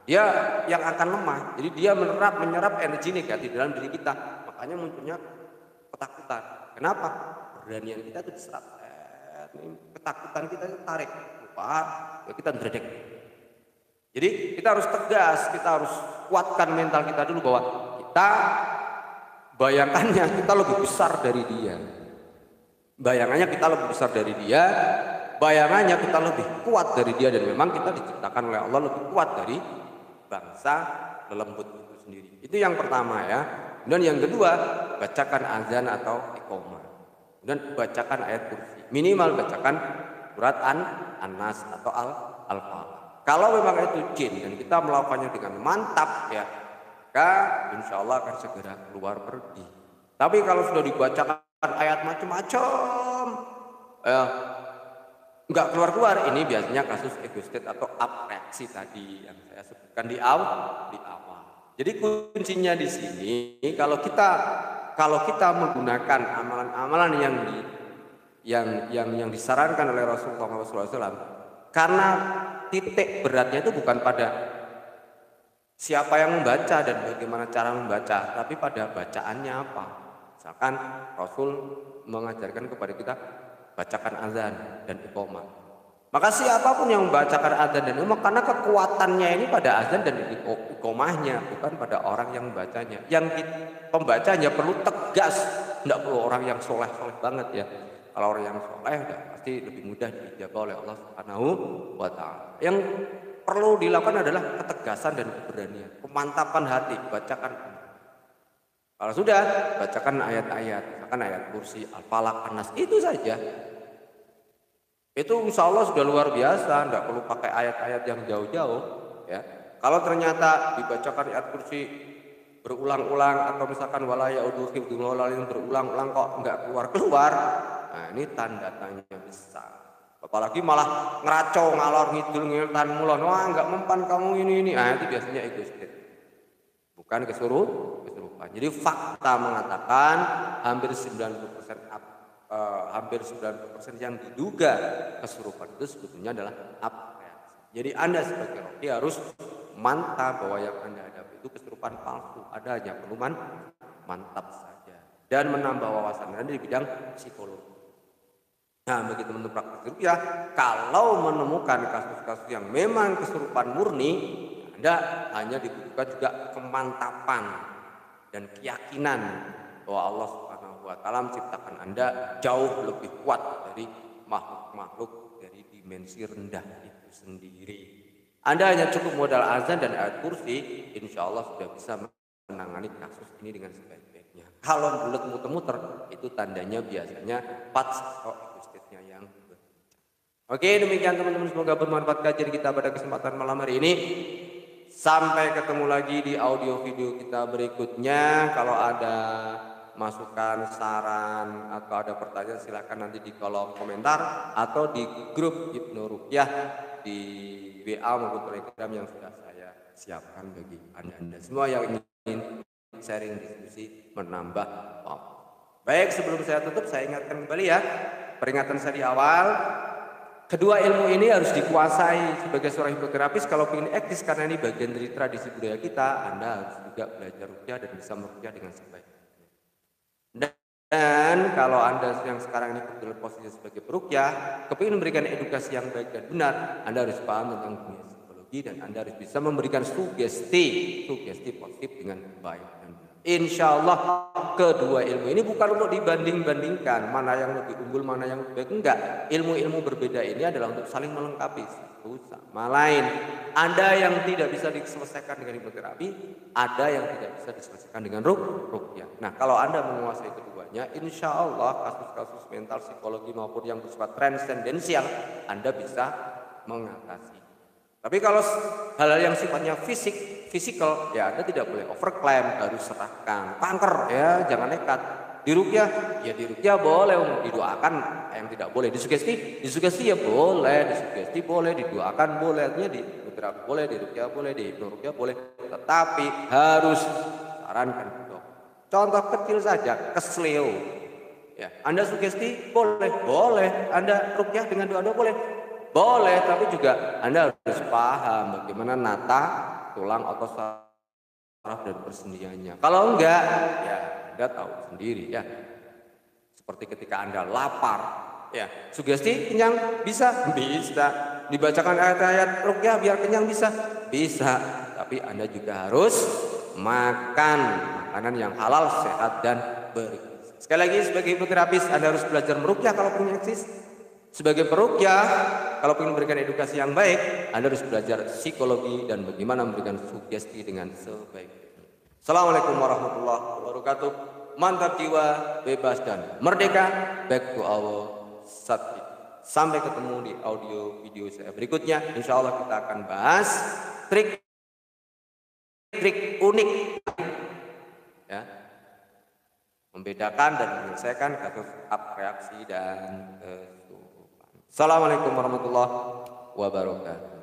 dia yang akan lemah. Jadi dia menyerap energi negatif dalam diri kita. Makanya munculnya ketakutan. Kenapa? Keberanian kita itu diserap. Ketakutan kita itu tarik. Lupa, ya kita dredek. Jadi kita harus tegas, kita harus kuatkan mental kita dulu bahwa kita bayangannya kita lebih besar dari dia. Bayangannya kita lebih besar dari dia, bayangannya kita lebih kuat dari dia dan memang kita diciptakan oleh Allah lebih kuat dari bangsa lelembut itu sendiri. Itu yang pertama ya. Dan yang kedua, bacakan azan atau iqomah. Dan bacakan ayat kursi. Minimal bacakan surat An-Nas atau Al-Falaq. Kalau memang itu jin dan kita melakukannya dengan mantap ya, maka insya Allah akan segera keluar pergi. Tapi kalau sudah dibacakan ayat macam-macam, nggak keluar-keluar, ini biasanya kasus ego state atau apreaksi tadi yang saya sebutkan di awal. Jadi kuncinya di sini kalau kita menggunakan amalan-amalan yang disarankan oleh Rasulullah SAW, karena titik beratnya itu bukan pada siapa yang membaca dan bagaimana cara membaca, tapi pada bacaannya apa. Misalkan Rasul mengajarkan kepada kita bacakan azan dan iqomah. Maka siapapun yang membacakan azan dan iqomah, karena kekuatannya ini pada azan dan iqomahnya, bukan pada orang yang membacanya. Yang pembacanya perlu tegas, tidak perlu orang yang soleh banget ya. Kalau orang yang soleh udah pasti lebih mudah diijabah oleh Allah Subhanahu wa taala. Yang perlu dilakukan adalah ketegasan dan keberanian, pemantapan hati, bacakan. Kalau sudah, bacakan ayat-ayat, misalkan ayat kursi, Al-Falaq, An-Nas, itu saja. Itu insya Allah sudah luar biasa, tidak perlu pakai ayat-ayat yang jauh-jauh. Ya. Kalau ternyata dibacakan ayat kursi berulang-ulang atau misalkan wala ya'udu hifdzuhum berulang-ulang kok nggak keluar-keluar, nah ini tanda-tanya besar. Apalagi malah ngeracau ngalor ngidul ngiltan mulon, wah nggak mempan kamu ini. Nah itu biasanya ego state, bukan kesurupan. Jadi fakta mengatakan hampir 90% yang diduga kesurupan itu sebetulnya adalah apreaksi. Jadi Anda sebagai roki harus mantap bahwa yang Anda hadapi itu kesurupan palsu. Ada hanya perlu mantap saja dan menambah wawasan Anda di bidang psikologi. Nah, bagi teman-teman praktik rupiah, kalau menemukan kasus-kasus yang memang kesurupan murni, Anda hanya dibutuhkan juga kemantapan dan keyakinan bahwa Allah Subhanahu wa taala menciptakan Anda jauh lebih kuat dari makhluk-makhluk dari dimensi rendah itu sendiri. Anda hanya cukup modal azan dan ayat kursi, insya Allah sudah bisa menangani kasus ini dengan sebaik-baiknya. Kalau bulat muter-muter, itu tandanya biasanya pats atau ego state-nya yang berbicara. Oke, demikian teman-teman, semoga bermanfaat kajian kita pada kesempatan malam hari ini. Sampai ketemu lagi di audio video kita berikutnya. Kalau ada masukan, saran, atau ada pertanyaan silahkan nanti di kolom komentar atau di grup Ibnu Ruqyah di WA maupun Telegram yang sudah saya siapkan bagi Anda semua yang ingin sharing diskusi menambah paham. Baik, sebelum saya tutup saya ingatkan kembali ya, peringatan saya di awal, kedua ilmu ini harus dikuasai sebagai seorang hipnoterapis. Kalau ingin eksis, karena ini bagian dari tradisi budaya kita, Anda harus juga belajar ruqyah dan bisa meruqyah dengan sebaik. Dan kalau Anda yang sekarang ini kebetulan posisi sebagai peruqyah, kepingin memberikan edukasi yang baik dan benar, Anda harus paham tentang dunia psikologi dan Anda harus bisa memberikan sugesti positif dengan baik dan benar. Insya Allah kedua ilmu ini bukan untuk dibanding-bandingkan mana yang lebih unggul, mana yang lebih baik, enggak. Ilmu-ilmu berbeda ini adalah untuk saling melengkapi satu sama lain. Ada yang tidak bisa diselesaikan dengan hipnoterapi, ada yang tidak bisa diselesaikan dengan ruqyah. Nah, kalau Anda menguasai keduanya, insya Allah kasus-kasus mental, psikologi maupun yang bersifat transendensial Anda bisa mengatasi. Tapi kalau hal-hal yang sifatnya fisikal, ya Anda tidak boleh overclaim, harus serahkan. Kanker, ya jangan nekat. Diruqyah, ya diruqyah boleh, didoakan yang tidak boleh. Disugesti ya boleh, disugesti boleh, didoakan boleh, artinya di terapi boleh, diruqyah boleh, di ruqyah boleh. Tetapi harus sarankan dok. Contoh kecil saja, kesleo. Ya, Anda sugesti boleh. Anda ruqyah dengan doa-doa boleh, tapi juga Anda harus paham bagaimana nata tulang otot saraf dan persendiannya. Kalau enggak, ya Anda tahu sendiri ya. Seperti ketika Anda lapar, ya sugesti kenyang bisa. Dibacakan ayat-ayat ruqyah biar kenyang bisa. Tapi Anda juga harus makan makanan yang halal, sehat dan bergizi. Sekali lagi, sebagai hipnoterapis Anda harus belajar meruqyah kalau ingin eksis. Sebagai peruqyah, kalau ingin memberikan edukasi yang baik, Anda harus belajar psikologi dan bagaimana memberikan sugesti dengan sebaik-baiknya. Assalamualaikum warahmatullahi wabarakatuh. Mantap jiwa, bebas dan merdeka. Back to our subject. Sampai ketemu di audio video saya berikutnya. Insya Allah kita akan bahas trik unik, ya, membedakan dan menyelesaikan kasus reaksi dan Assalamualaikum warahmatullahi wabarakatuh.